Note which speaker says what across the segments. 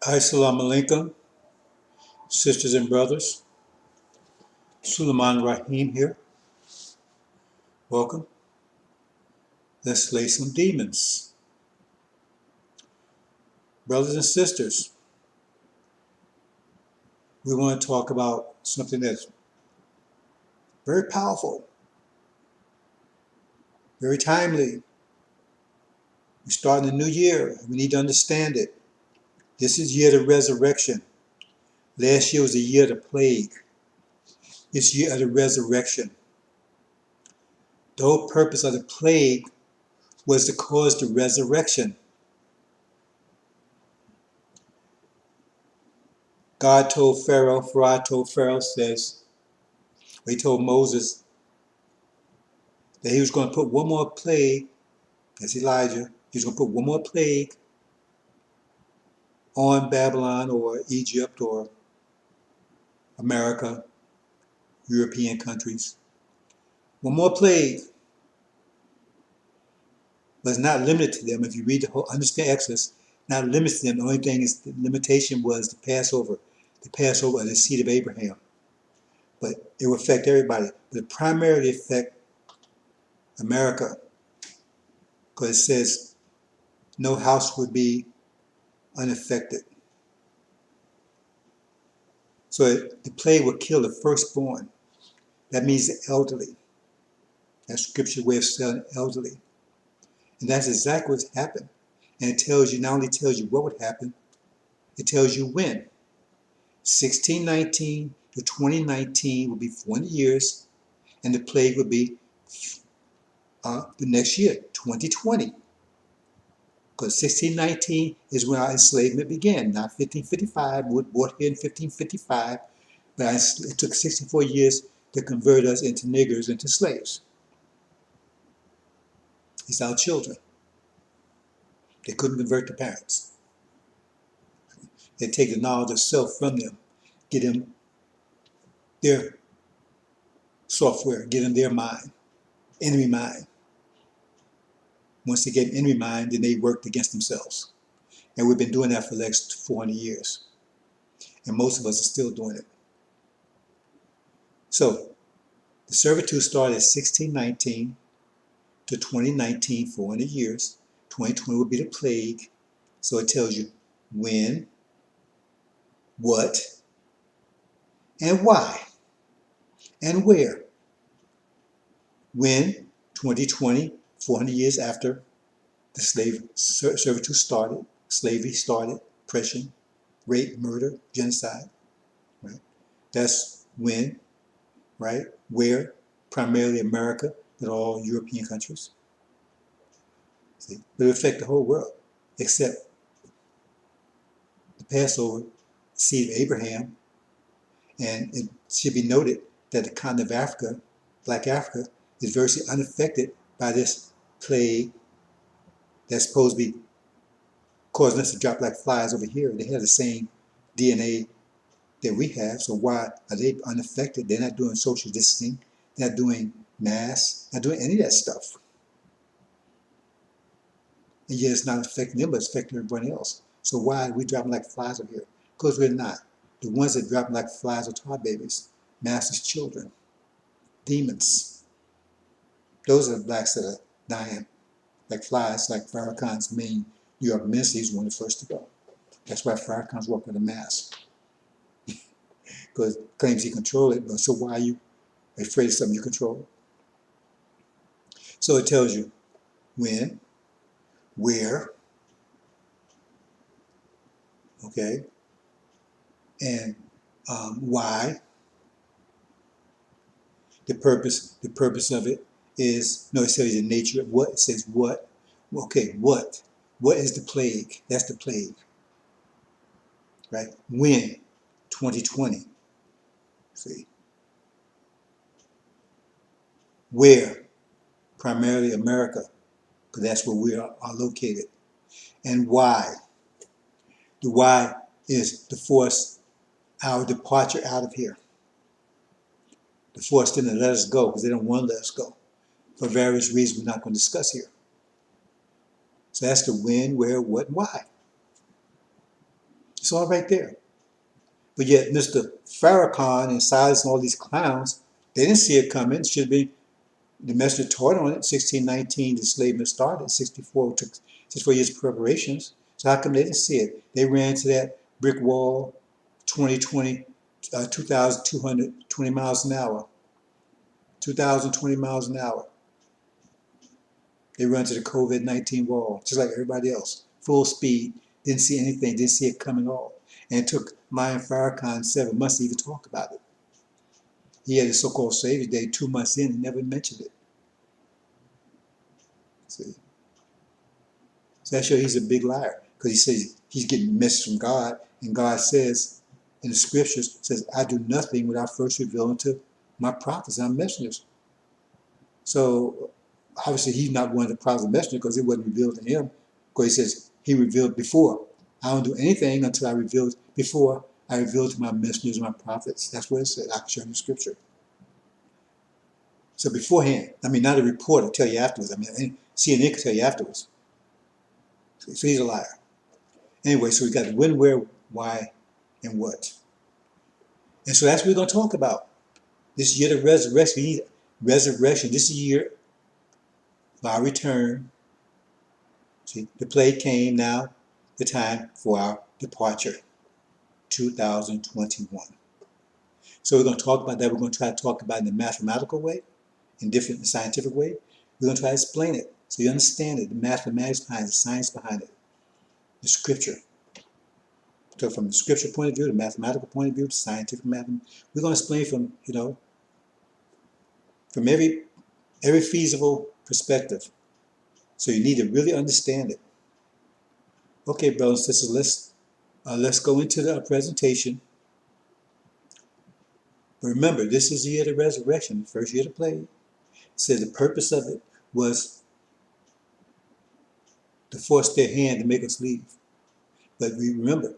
Speaker 1: Assalamu alaikum, sisters and brothers. Raheem here. Welcome. Let's slay some demons. Brothers and sisters, we want to talk about something that's very powerful, very timely. We're starting a new year. We need to understand it. This is year of the resurrection. Last year was the year of the plague. This year of the resurrection. The whole purpose of the plague was to cause the resurrection. God told Pharaoh, says, he told Moses that he was going to put one more plague, that's Elijah, he was going to put one more plague on Babylon or Egypt or America, European countries. One more plague, but it's not limited to them. If you read the whole, understand Exodus, not limited to them. The only thing is, the limitation was the Passover of the seed of Abraham. But it will affect everybody. But it primarily affect America, because it says no house would be unaffected. So the plague will kill the firstborn. That means the elderly. That's scripture way of saying elderly. And that's exactly what's happened. And it tells you, not only tells you what would happen, it tells you when. 1619 to 2019 will be 400 years, and the plague would be the next year, 2020. Because 1619 is when our enslavement began, not 1555. We were brought here in 1555, but it took 64 years to convert us into niggers, into slaves. It's our children. They couldn't convert the parents. They take the knowledge of self from them, get them their software, get them their mind, enemy mind. Once they get an enemy mind, then they worked against themselves. And we've been doing that for the next 400 years. And most of us are still doing it. So, the servitude started at 1619 to 2019, 400 years. 2020 will be the plague. So it tells you when, what, and why, and where. When, 2020, 400 years after the servitude started, slavery started, oppression, rape, murder, genocide, right? That's when, right? Where? Primarily America, but all European countries. See? But it affects the whole world, except the Passover, the seed of Abraham. And it should be noted that the continent of Africa, Black Africa, is virtually unaffected by this plague that's supposed to be causing us to drop like flies over here. They have the same DNA that we have, so why are they unaffected? They're not doing social distancing, they're not doing masks, not doing any of that stuff. And yet it's not affecting them, but it's affecting everybody else. So why are we dropping like flies over here? Because we're not. The ones that drop like flies are tar babies, master's children, demons. Those are the blacks that are dying like flies, like Farrakhan's main New York ministry is one of the first to go. That's why Farrakhan's walking with a mask. Because he claims he controls it, but so why are you afraid of something you control? So it tells you when, where, okay, and why. The purpose of it is, no, it says the nature of what, it says what, okay, what is the plague? That's the plague, right? When? 2020, see. Where? Primarily America, because that's where we are located. And why? The why is to force our departure out of here. To force them to let us go, because they don't want to let us go. For various reasons we're not going to discuss here. So that's the when, where, what, and why. It's all right there. But yet Mr. Farrakhan and Silas and all these clowns, they didn't see it coming. It should be the messenger taught on it. 1619, the enslavement started. 64 took 64 years of preparations. So how come they didn't see it? They ran to that brick wall, 2,220 miles an hour. 2,020 miles an hour. They run to the COVID-19 wall, just like everybody else. Full speed, didn't see anything, didn't see it coming at all. And it took Mayan Farrakhan 7 months to even talk about it. He had his so-called Savior Day 2 months in, he never mentioned it. See? So that shows he's a big liar, because he says he's getting a message from God, and God says in the scriptures, says, I do nothing without first revealing to my prophets and messengers. So obviously he's not one of the prophets and messengers because it wasn't revealed to him, because he says he revealed before. I don't do anything until I reveal before I reveal to my messengers and my prophets. That's what it said. I can show you the scripture. So beforehand, I mean, not a reporter tell you afterwards. I mean, CNN can tell you afterwards. So he's a liar. Anyway, so we got the when, where, why, and what. And so that's what we're going to talk about. This year of resurrection, we need resurrection. This year of our return. See, the plague came, now the time for our departure, 2021. So we're going to talk about that. We're going to try to talk about it in a mathematical way, in different scientific way. We're going to try to explain it so you understand it, the mathematics behind it, the science behind it, the scripture. So from the scripture point of view, the mathematical point of view, the scientific mathematics, we're going to explain from, from every feasible perspective. So you need to really understand it. Okay, brothers and sisters, let's go into the presentation. But remember, this is the year of the resurrection, the first year of the plague. It said the purpose of it was to force their hand to make us leave. But we remember,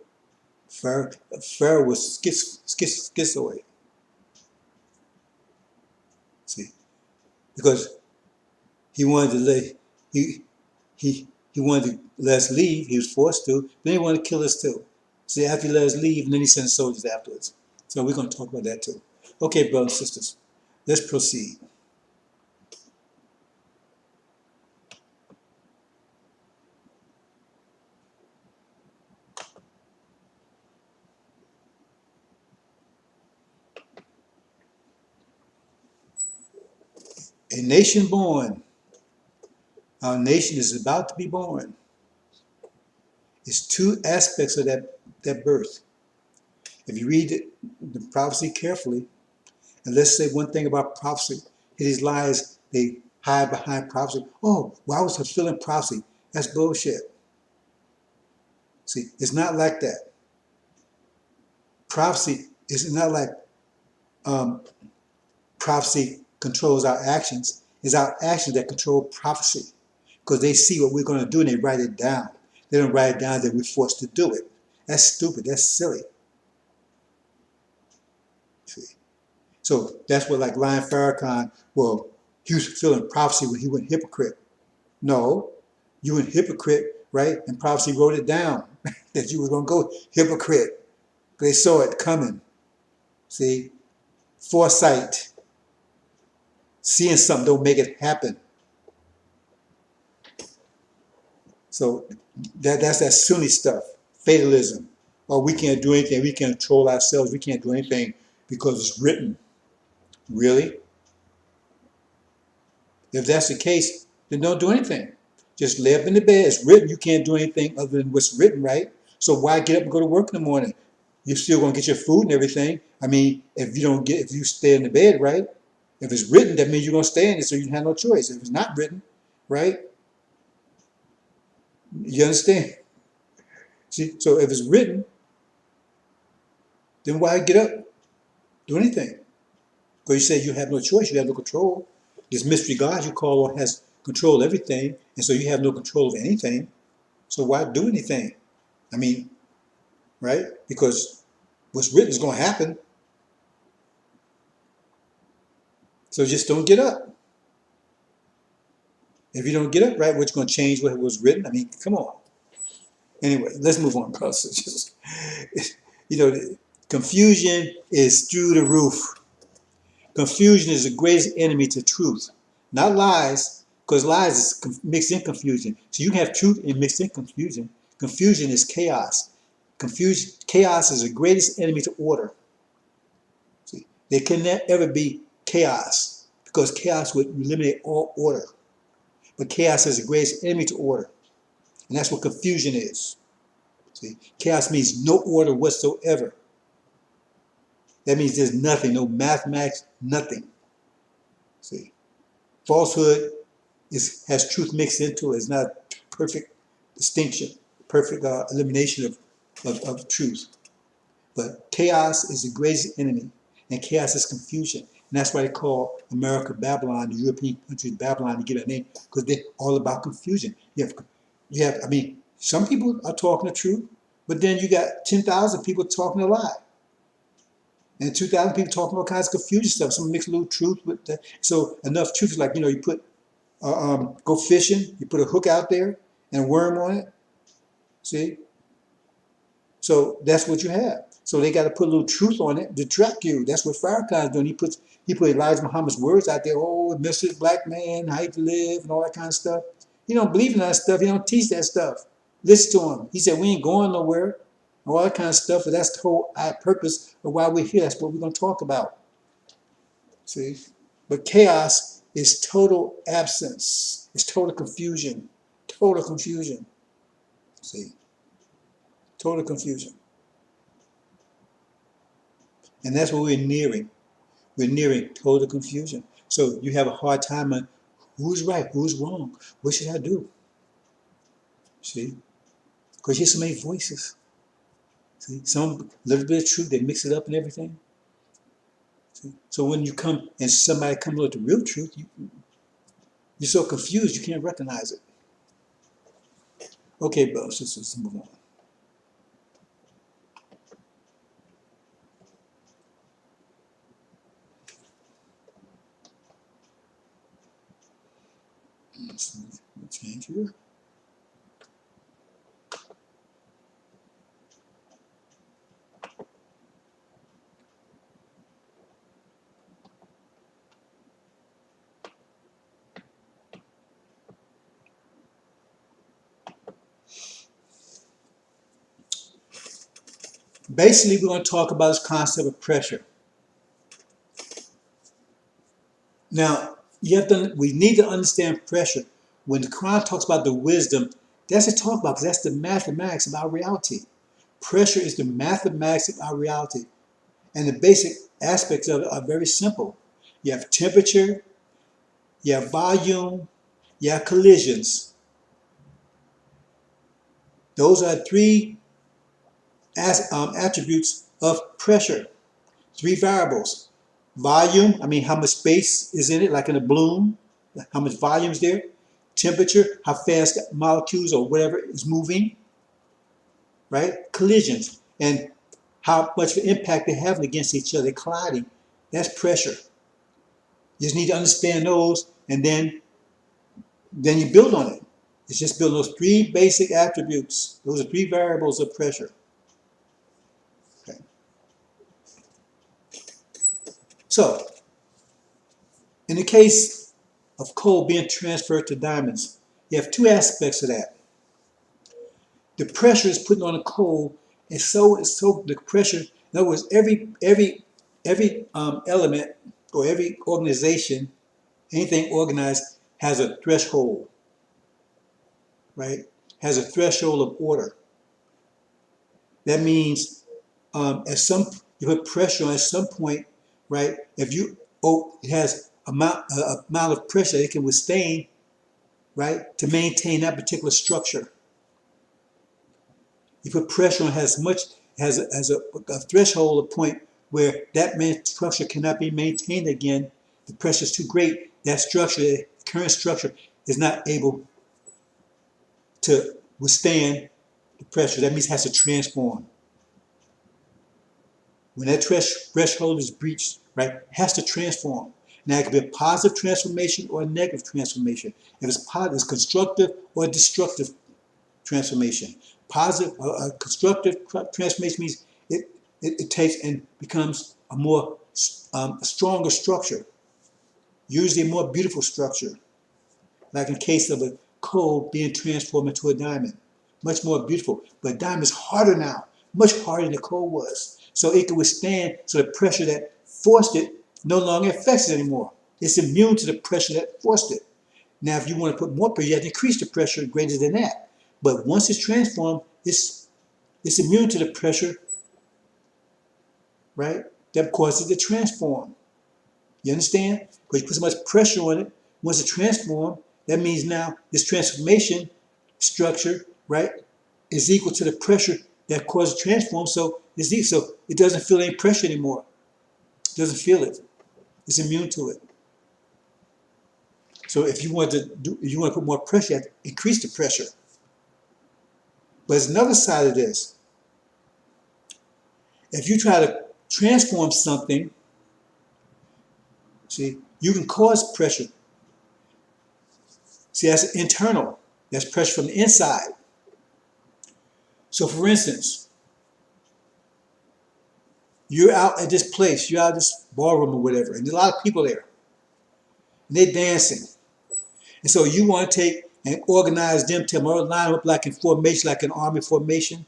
Speaker 1: Pharaoh was schizoid. See, because he wanted to he wanted to let us leave. He was forced to. Then he wanted to kill us too. See, after he let us leave, and then he sent soldiers afterwards. So we're going to talk about that too. Okay, brothers and sisters, let's proceed. A nation born. Our nation is about to be born. It's two aspects of that birth. If you read the prophecy carefully, and let's say one thing about prophecy, these lies, they hide behind prophecy. Oh, well, I was fulfilling prophecy. That's bullshit. See, it's not like that. Prophecy is not like prophecy controls our actions. It's our actions that control prophecy, because they see what we're going to do and they write it down. They don't write it down that we're forced to do it. That's stupid. That's silly. See? So that's what, like Ryan Farrakhan, well, he was fulfilling prophecy when he went hypocrite. No, you went hypocrite, right? And prophecy wrote it down that you were going to go hypocrite. They saw it coming. See? Foresight. Seeing something don't make it happen. So that's that Sunni stuff, fatalism. Oh, we can't do anything. We can't control ourselves. We can't do anything because it's written. Really? If that's the case, then don't do anything. Just lay up in the bed. It's written. You can't do anything other than what's written, right? So why get up and go to work in the morning? You're still going to get your food and everything. I mean, if you stay in the bed, right? If it's written, that means you're going to stay in it, so you have no choice. If it's not written, right? You understand? See, so if it's written, then why get up? Do anything. Because you said you have no choice, you have no control. This mystery God you call on has control of everything, and so you have no control of anything. So why do anything? I mean, right? Because what's written is going to happen. So just don't get up. If you don't get it right, what's going to change what was written? I mean, come on. Anyway, let's move on, because it's just, you know, confusion is through the roof. Confusion is the greatest enemy to truth, not lies, because lies is mixed in confusion. So you can have truth and mixed in confusion. Confusion is chaos. Chaos is the greatest enemy to order. See, there can never be chaos, because chaos would eliminate all order. But chaos is the greatest enemy to order, and that's what confusion is. See, chaos means no order whatsoever. That means there's nothing, no mathematics, nothing. See, falsehood has truth mixed into it. It's not perfect distinction, perfect elimination of truth. But chaos is the greatest enemy, and chaos is confusion. And that's why they call America Babylon, the European countries Babylon, to get a name, because they're all about confusion. I mean, some people are talking the truth, but then you got 10,000 people talking a lie. And 2,000 people talking all kinds of confusion stuff. Some mix a little truth with that. So enough truth is like, you know, you put, go fishing, you put a hook out there and a worm on it. See? So that's what you have. So they got to put a little truth on it to track you. That's what Farrakhan's doing. He put Elijah Muhammad's words out there. Oh, Mr. Black man, how to live and all that kind of stuff. He don't believe in that stuff. He don't teach that stuff. Listen to him. He said, we ain't going nowhere. All that kind of stuff. But that's the whole purpose of why we're here. That's what we're going to talk about. See? But chaos is total absence. It's total confusion. Total confusion. See? Total confusion. And that's what we're nearing. We're nearing total confusion. So you have a hard time on who's right, who's wrong, what should I do? See? Because there's so many voices. See? Some little bit of truth, they mix it up and everything. See? So when you come and somebody comes with the real truth, you're so confused you can't recognize it. Okay, brothers and sisters, let's move on. Let's change here. Basically, we're going to talk about this concept of pressure. Now, we need to understand pressure. When the Quran talks about the wisdom, that's to talk about, because that's the mathematics of our reality. Pressure is the mathematics of our reality. And the basic aspects of it are very simple. You have temperature, you have volume, you have collisions. Those are three attributes of pressure. Three variables. Volume, I mean how much space is in it, like in a balloon, how much volume is there. Temperature, how fast the molecules or whatever is moving, right? Collisions, and how much of an impact they're having against each other, colliding. That's pressure. You just need to understand those, and then you build on it. It's just build those three basic attributes. Those are three variables of pressure. Okay. So, in the case of coal being transferred to diamonds, you have two aspects of that. The pressure is put on the coal, and so the pressure. In other words, every element or every organization, anything organized, has a threshold, right? Has a threshold of order. That means you put pressure on at some point, right? If it has amount of pressure it can withstand, right, to maintain that particular structure. You put pressure on, has a threshold, a point where that structure cannot be maintained again. The pressure is too great. That structure, the current structure, is not able to withstand the pressure. That means it has to transform. When that threshold is breached, right, it has to transform. Now, it could be a positive transformation or a negative transformation. If it's positive, it's constructive or destructive transformation. Positive, constructive transformation means it takes and becomes a more a stronger structure, usually a more beautiful structure, like in case of a coal being transformed into a diamond. Much more beautiful. But a diamond is harder now, much harder than the coal was. So it can withstand, so the pressure that forced it no longer affects it anymore. It's immune to the pressure that forced it. Now, if you want to put more pressure, you have to increase the pressure greater than that. But once it's transformed, it's immune to the pressure, right, that causes it to transform. You understand? Because you put so much pressure on it, once it transforms, that means now this transformation structure, right, is equal to the pressure that caused it to transform. So it doesn't feel any pressure anymore. It doesn't feel it. It's immune to it. So if you want to put more pressure, you have to increase the pressure. But there's another side of this. If you try to transform something, see, you can cause pressure. See, that's internal. That's pressure from the inside. So for instance, you're out at this place, you're out at this ballroom or whatever, and there's a lot of people there. And they're dancing. And so you want to take and organize them to line them up like in formation, like an army formation.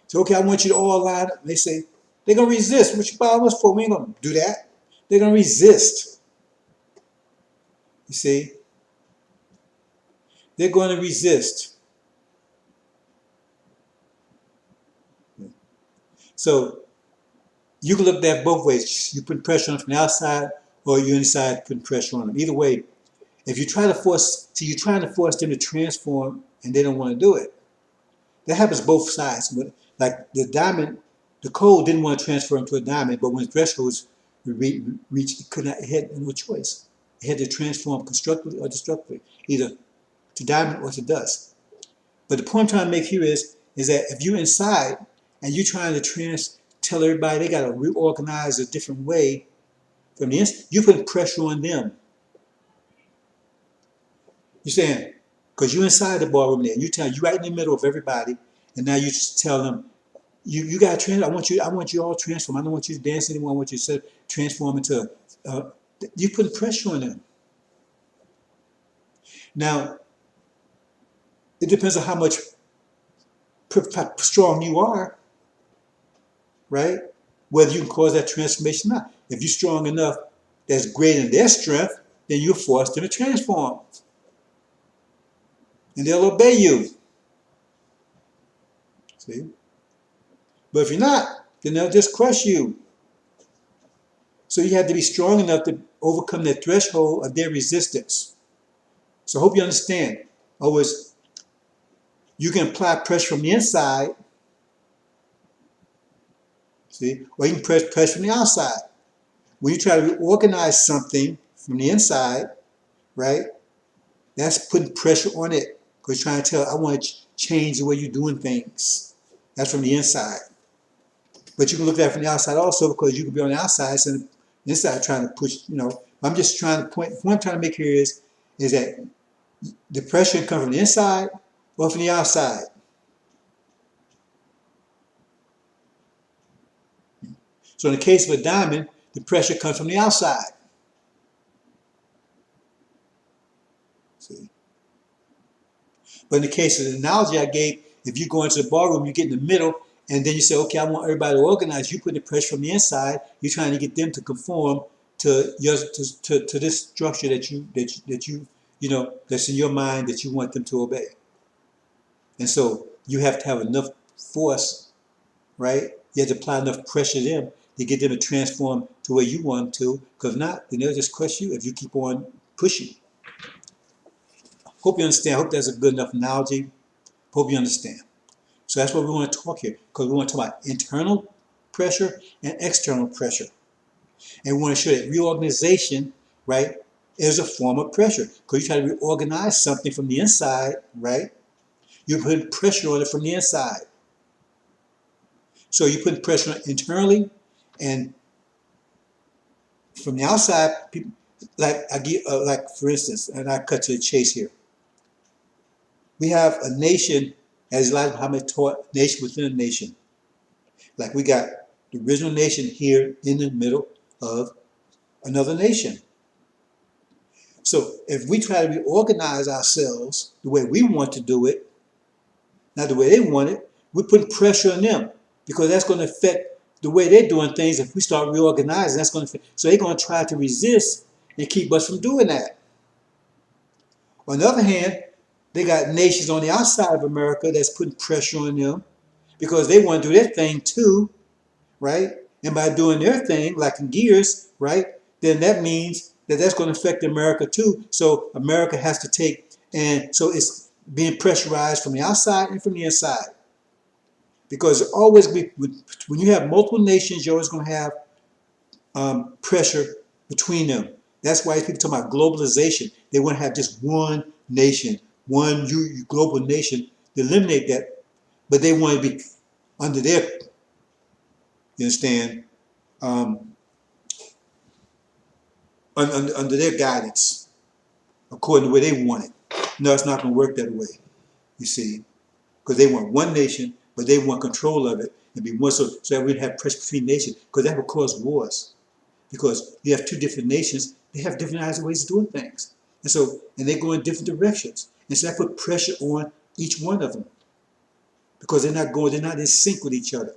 Speaker 1: So, okay, I want you to all line up. And they say, they're going to resist. What you bothering us for? We ain't going to do that. They're going to resist. You see? They're going to resist. So you can look at that both ways. You put pressure on them from the outside, or you're inside putting pressure on them. Either way, if you try to force, see, you're trying to force them to transform and they don't want to do it. That happens both sides. But like the diamond, the coal didn't want to transfer into a diamond, but when the threshold was reached, it had no choice. It had to transform constructively or destructively, either to diamond or to dust. But the point I'm trying to make here is that if you're inside and you're trying to tell everybody they got to reorganize a different way from the inside, you're putting pressure on them. You're saying, because you're inside the ballroom there, you're right in the middle of everybody, and now you just tell them, you got to transform. I want you all to transform. I don't want you to dance anymore. I want you to transform into. You're putting pressure on them. Now, it depends on how much strong you are, right? Whether you can cause that transformation or not. If you're strong enough, that's greater than their strength, then you're forced them to transform. And they'll obey you. See? But if you're not, then they'll just crush you. So you have to be strong enough to overcome the threshold of their resistance. So I hope you understand. Always, you can apply pressure from the inside, see, or you can press from the outside. When you try to reorganize something from the inside, right, that's putting pressure on it. Because you're trying to tell, I want to change the way you're doing things. That's from the inside. But you can look at it from the outside also, because you can be on the outside and the inside trying to push, I'm just trying to point, what I'm trying to make here is that the pressure can come from the inside or from the outside. So in the case of a diamond, the pressure comes from the outside. See? But in the case of the analogy I gave, if you go into the ballroom, you get in the middle, and then you say, okay, I want everybody to organize. You put the pressure from the inside. You're trying to get them to conform to this structure that that's in your mind that you want them to obey. And so you have to have enough force, right? You have to apply enough pressure to them to get them to transform to where you want them to. Because if not, then they'll just crush you if you keep on pushing. Hope you understand. Hope that's a good enough analogy. Hope you understand. So that's what we want to talk here, because we want to talk about internal pressure and external pressure. And we want to show that reorganization, right, is a form of pressure. Because you try to reorganize something from the inside, right, you're putting pressure on it from the inside. So you're putting pressure on it internally and From the outside, people, like I give, like for instance, and I cut to the chase here. We have a nation, as Elijah Muhammad taught, nation within a nation. Like we got the original nation here in the middle of another nation. So if we try to reorganize ourselves the way we want to do it, not the way they want it, we're putting pressure on them because that's going to affect the way they're doing things. If we start reorganizing, that's going to affect. So they're going to try to resist and keep us from doing that. On the other hand, they got nations on the outside of America that's putting pressure on them because they want to do their thing too, right? And by doing their thing, like in gears, right, then that means that that's going to affect America too. So America has to take, and so it's being pressurized from the outside and from the inside. Because always when you have multiple nations, you're always going to have pressure between them. That's why people talk about globalization. They want to have just one nation, one global nation to eliminate that. But they want to be under their, you understand, under their guidance, according to the way they want it. No, it's not going to work that way, you see, because they want one nation, but they want control of it and be more so that we have pressure between nations, because that will cause wars. Because you have two different nations, they have different ways of doing things. And they go in different directions. And so that put pressure on each one of them. Because they're not in sync with each other.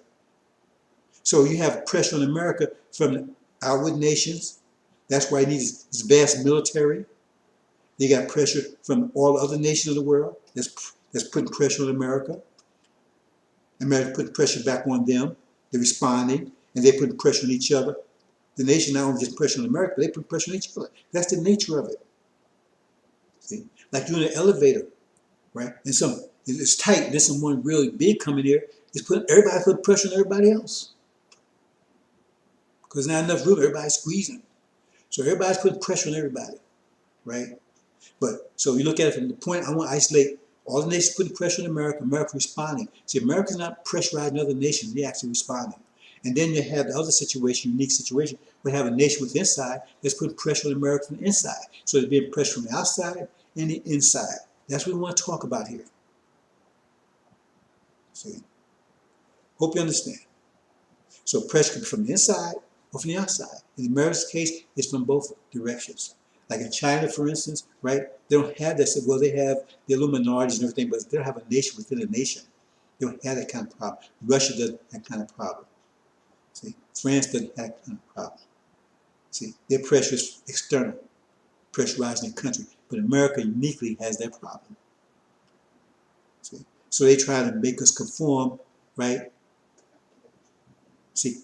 Speaker 1: So you have pressure on America from the outward nations. That's why it needs this vast military. They got pressure from all other nations of the world that's putting pressure on America. America putting pressure back on them. They're responding, and they're putting pressure on each other. The nation not only just pressure on America, but they put pressure on each other. That's the nature of it. See? Like you're in an elevator, right? And it's tight. There's someone really big coming here. Everybody put pressure on everybody else. Because not enough room, everybody's squeezing. So everybody's putting pressure on everybody, right? But so you look at it from the point, I want to isolate all the nations putting pressure on America, America responding. See, America's not pressurizing other nations, they're actually responding. And then you have the other situation, unique situation, we have a nation with inside that's putting pressure on America from the inside. So there's being pressure from the outside and the inside. That's what we want to talk about here. See? Hope you understand. So pressure can be from the inside or from the outside. In America's case, it's from both directions. Like in China, for instance, right? They don't have that. Well, they have the little minorities and everything, but they don't have a nation within a nation. They don't have that kind of problem. Russia doesn't have that kind of problem. See, France doesn't have that kind of problem. See, their pressure is external, pressurizing their country. But America uniquely has that problem. See, so they try to make us conform, right? See,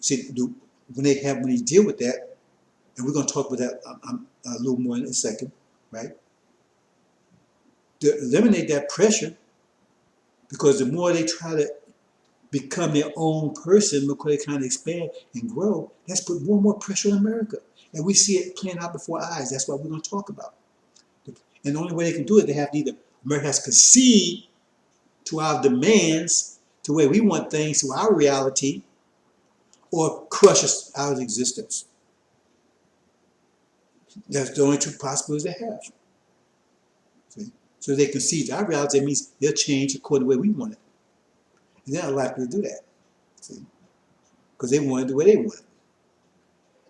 Speaker 1: when they deal with that, and we're going to talk about that a little more in a second, right? To eliminate that pressure, because the more they try to become their own person, because they kind of expand and grow, that's put more and more pressure on America. And we see it playing out before our eyes. That's what we're going to talk about. And the only way they can do it, they have to either, America has to concede to our demands, to where we want things, to our reality, or crush us out of existence. That's the only two possibilities they have. See? So they concede to our reality, that means they'll change according to the way we want it. And they're not likely to do that. See? Because they want it the way they want it.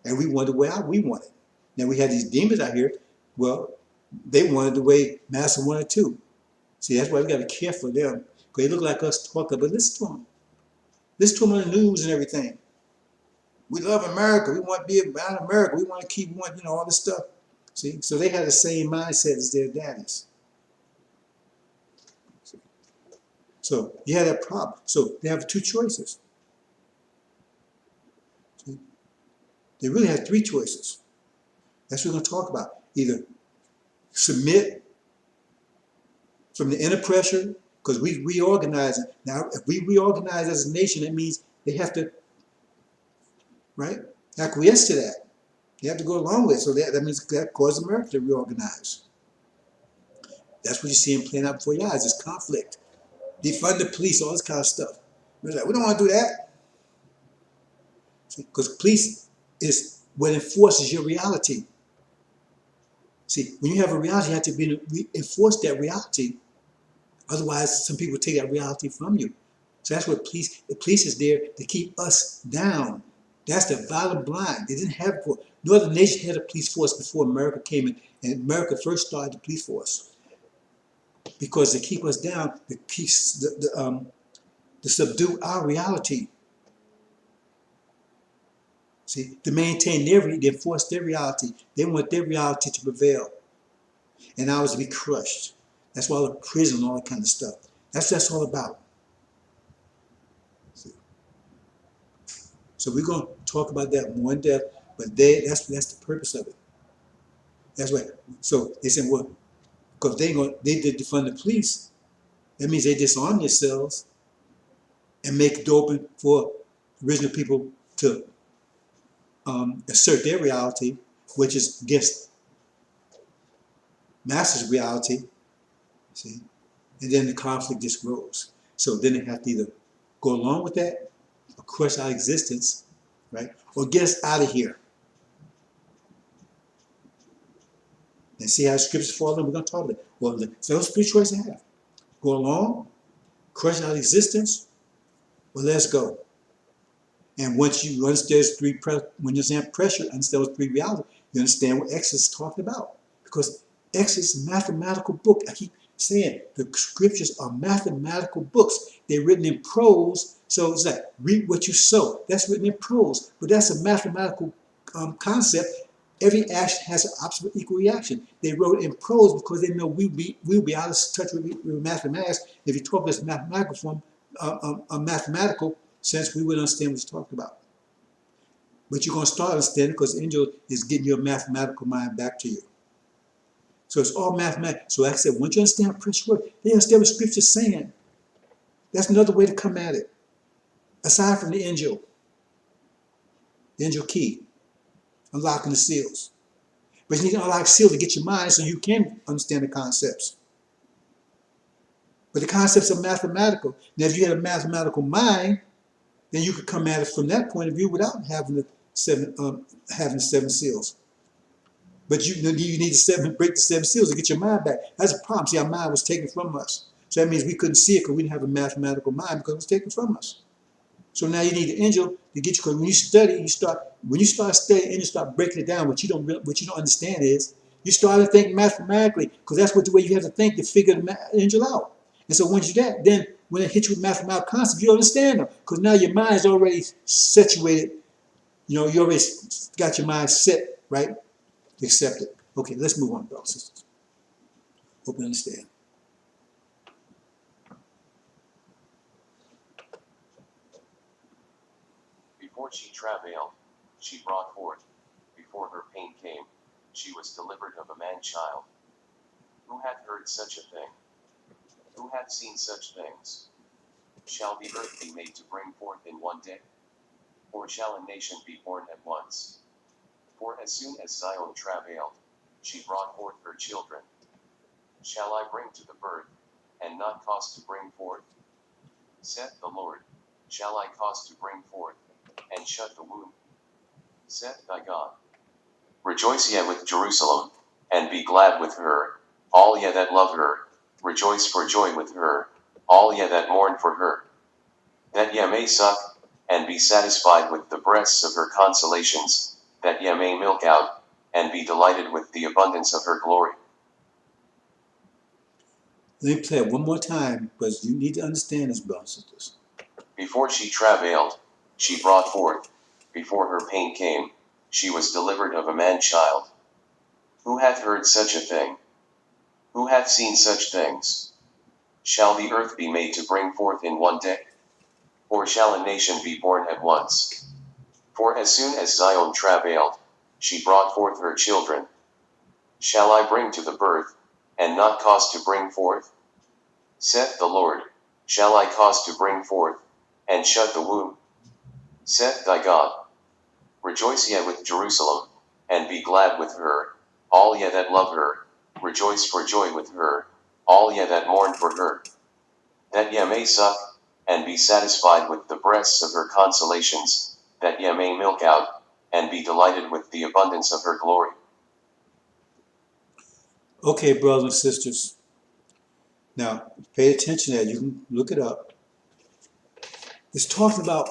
Speaker 1: And we want it the way we want it. Now we have these demons out here, well, they want it the way Master wanted too. See, that's why we got to be careful of them. Because they look like us talking, but listen to them. Listen to them on the news and everything. We love America. We want to be around America. We want to keep, all this stuff. See, so they have the same mindset as their daddies. See? So you have that problem. So they have two choices. See? They really have three choices. That's what we're going to talk about. Either submit from the inner pressure, because we reorganize. Now, if we reorganize as a nation, that means they have to, right, acquiesce to that. They have to go along with it. So that means that causes America to reorganize. That's what you see them playing out before your eyes, this conflict. Defund the police, all this kind of stuff. We're like, we don't want to do that. Because police is what enforces your reality. See, when you have a reality, you have to enforce that reality. Otherwise, some people take that reality from you. So that's what the police is there to keep us down. That's the bottom line. They didn't have, no other nation had a police force before America came in, and America first started the police force. Because to keep us down, to subdue our reality. See, to maintain to enforce their reality. They want their reality to prevail. And ours to be crushed. That's why all the prison and all that kind of stuff. That's what that's all about. See? So we're going to talk about that more in depth, but that's the purpose of it. That's right. So they said, well, because they did defund the police, that means they disarm themselves and make it open for original people to assert their reality, which is against master's reality. See, and then the conflict just grows. So then they have to either go along with that, or crush our existence, right, or get us out of here. And see how the scriptures fall in. We're going to talk about it. Well, so those three choices I have: go along, crush our existence, or let's go. And once you understand when you understand pressure, understand those three realities, you understand what Exodus is talking about. Because Exodus is a mathematical book. I keep saying the scriptures are mathematical books. They're written in prose, so it's like reap what you sow. That's written in prose, but that's a mathematical concept. Every action has an opposite equal reaction. They wrote it in prose because they know we'll be out of touch with mathematics. If you talk this mathematical form, a mathematical sense, we would understand what he's talking about. But you're going to start understanding because the angel is getting your mathematical mind back to you. So it's all mathematics. So like I said, once you understand precious word, they understand what scripture is saying. That's another way to come at it. Aside from the angel key, unlocking the seals. But you need to unlock seals to get your mind so you can understand the concepts. But the concepts are mathematical. Now, if you had a mathematical mind, then you could come at it from that point of view without having the seven seals. But you need to break the seven seals to get your mind back. That's a problem. See, our mind was taken from us. So that means we couldn't see it because we didn't have a mathematical mind because it was taken from us. So now you need the angel to get you, because when you study, when you start studying and you start breaking it down, what you don't understand is you start to think mathematically, because that's what the way you have to think to figure the angel out. And so once you do that, then when it hits you with mathematical concepts, you understand them, because now your mind is already situated. You already got your mind set, right, to accept it. Okay, let's move on, brothers and sisters. Hope you understand.
Speaker 2: Before she travailed, she brought forth. Before her pain came, she was delivered of a man-child. Who hath heard such a thing? Who hath seen such things? Shall the earth be made to bring forth in one day? Or shall a nation be born at once? For as soon as Zion travailed, she brought forth her children. Shall I bring to the birth, and not cause to bring forth? Saith the Lord, shall I cause to bring forth, and shut the womb? Saith thy God. Rejoice ye with Jerusalem, and be glad with her, all ye that love her, rejoice for joy with her, all ye that mourn for her. That ye may suck, and be satisfied with the breasts of her consolations, that ye may milk out, and be delighted with the abundance of her glory.
Speaker 1: Let me play it one more time, because you need to understand this, brothers and sisters.
Speaker 2: Before she travailed, she brought forth. Before her pain came, she was delivered of a man-child. Who hath heard such a thing? Who hath seen such things? Shall the earth be made to bring forth in one day? Or shall a nation be born at once? For as soon as Zion travailed, she brought forth her children. Shall I bring to the birth, and not cause to bring forth? Saith the Lord, shall I cause to bring forth, and shut the womb? Saith thy God. Rejoice ye with Jerusalem, and be glad with her, all ye that love her, rejoice for joy with her, all ye that mourn for her. That ye may suck, and be satisfied with the breasts of her consolations, that ye may milk out, and be delighted with the abundance of her glory.
Speaker 1: Okay, brothers and sisters. Now, pay attention to that. You can look it up. It's talking about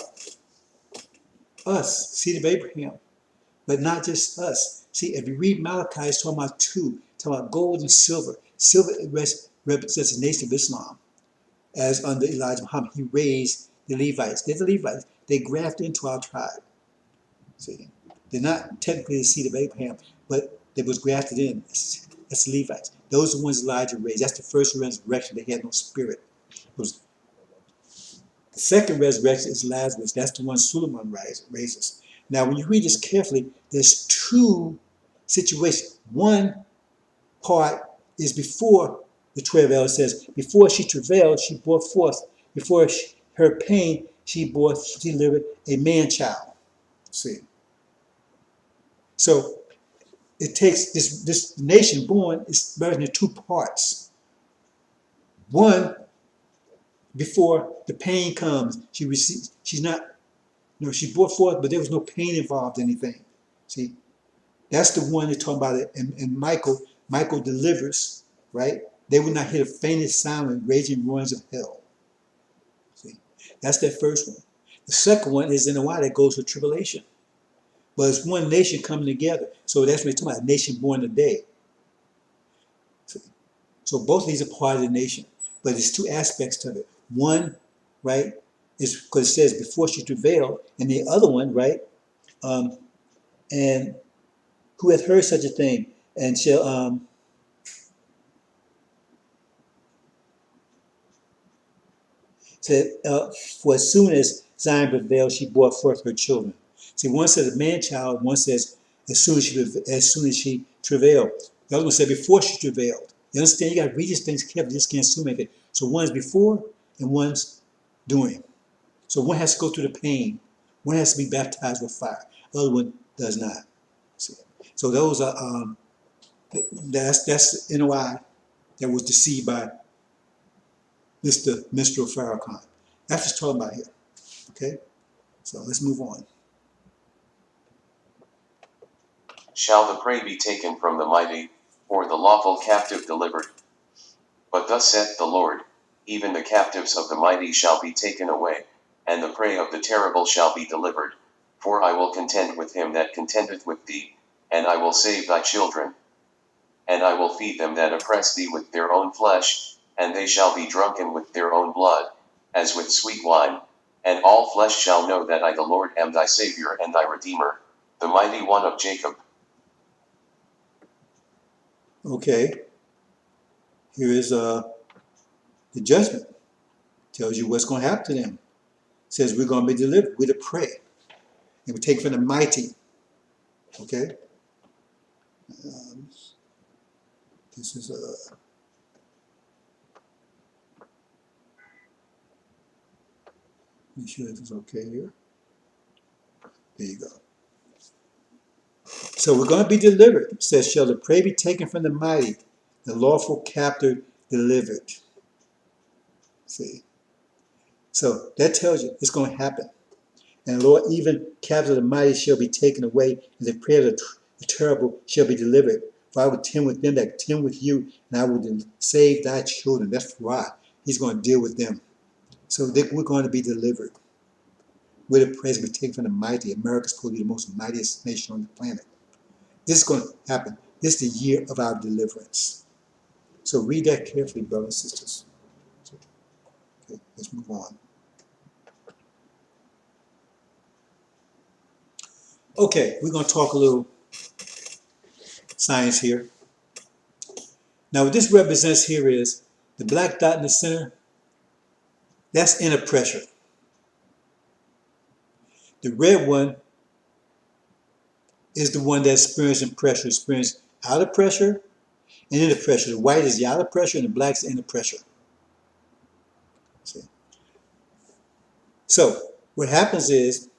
Speaker 1: us, seed of Abraham, but not just us. See, if you read Malachi, it's talking about two, talking about gold and silver. Silver represents the nation of Islam. As under Elijah Muhammad, he raised the Levites. They're the Levites. They grafted into our tribe. See, they're not technically the seed of Abraham, but they was grafted in. That's the Levites. Those are the ones Elijah raised. That's the first resurrection. They had no spirit. It was the second resurrection is Lazarus. That's the one Suleiman raises. Now, when you read this carefully, there's two situations. One part is before the travail. It says, before she travailed, she brought forth. Before her pain, she delivered a man child. See, so it takes this nation born is divided into two parts. One, before the pain comes, she receives. She's not. No, she brought forth, but there was no pain involved in anything. See, that's the one they're talking about it. And Michael delivers, right? They would not hear the faintest sound of raging ruins of hell. See, that's that first one. The second one is in the one that goes with tribulation. But it's one nation coming together. So that's what we're talking about, a nation born today. See? So both of these are part of the nation. But there's two aspects to it. One, right, is because it says before she travailed, and the other one, right, and who hath heard such a thing, and shall said, for as soon as Zion prevailed, she brought forth her children. See, one says a man child, one says as soon as she travailed. The other one said before she travailed. You understand? You got to read these things carefully. You just can't assume anything. So one's before and one's during. So one has to go through the pain. One has to be baptized with fire. The other one does not. See? So those are that's NOI that was deceived by Mr. Minstrel Farrakhan. That's what's talking about here. Okay? So let's move on.
Speaker 2: Shall the prey be taken from the mighty, or the lawful captive delivered? But thus saith the Lord, even the captives of the mighty shall be taken away, and the prey of the terrible shall be delivered. For I will contend with him that contendeth with thee, and I will save thy children. And I will feed them that oppress thee with their own flesh, and they shall be drunken with their own blood, as with sweet wine. And all flesh shall know that I the Lord am thy Saviour and thy Redeemer, the mighty one of Jacob.
Speaker 1: Okay. Here is the judgment. Tells you what's going to happen to them. Says we're going to be delivered. We're the prey. And we take from the mighty. Okay? This is make sure this is okay here. There you go. So we're going to be delivered. It says, shall the prey be taken from the mighty, the lawful captive delivered. See? So that tells you it's going to happen. And the Lord, even captives of the mighty shall be taken away, and the prey of the terrible shall be delivered. For I will contend with them that contend with you, and I will save thy children. That's why he's going to deal with them. So we're going to be delivered. We're the prey to be taken from the mighty. America's supposed to be the most mightiest nation on the planet. This is going to happen. This is the year of our deliverance. So read that carefully, brothers and sisters. Okay, let's move on. Okay, we're going to talk a little science here. Now, what this represents here is the black dot in the center. That's inner pressure. The red one is the one that's experiencing pressure, experiencing outer pressure and inner pressure. The white is the outer pressure and the black is the inner pressure. See? So what happens is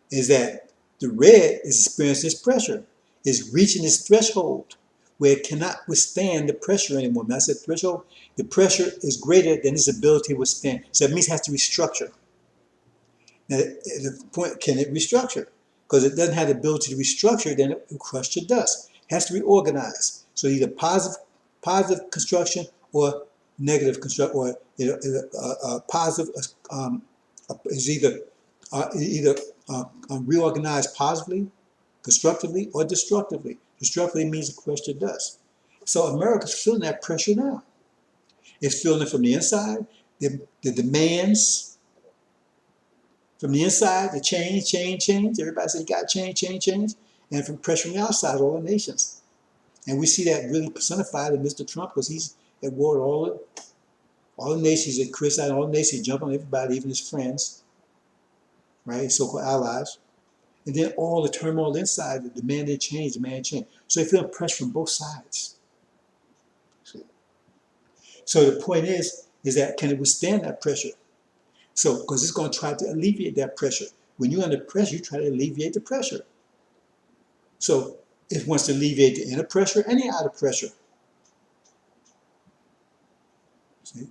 Speaker 1: that the red is experiencing this pressure, is reaching this threshold where it cannot withstand the pressure anymore. When I said threshold, the pressure is greater than its ability to withstand. So it means it has to restructure. Now, the point, can it restructure? because it doesn't have the ability to restructure, then it will crush to dust. It has to reorganize. So either positive construction or negative construction, or positive is either reorganized positively, constructively, or destructively. Destructively means it crushed to dust. So America's feeling that pressure now. It's feeling it from the inside, the demands from the inside, the change. Everybody says you got to change. And from pressure from the outside, all the nations. And we see that really personified in Mr. Trump, because he's at war with all the nations that criticize, all the nations jump on everybody, even his friends, right, his so-called allies. And then all the turmoil inside, the demand change. So they feel pressure from both sides. So the point is that can it withstand that pressure? So, because it's going to try to alleviate that pressure. When you're under pressure, you try to alleviate the pressure. So it wants to alleviate the inner pressure and the outer pressure. See?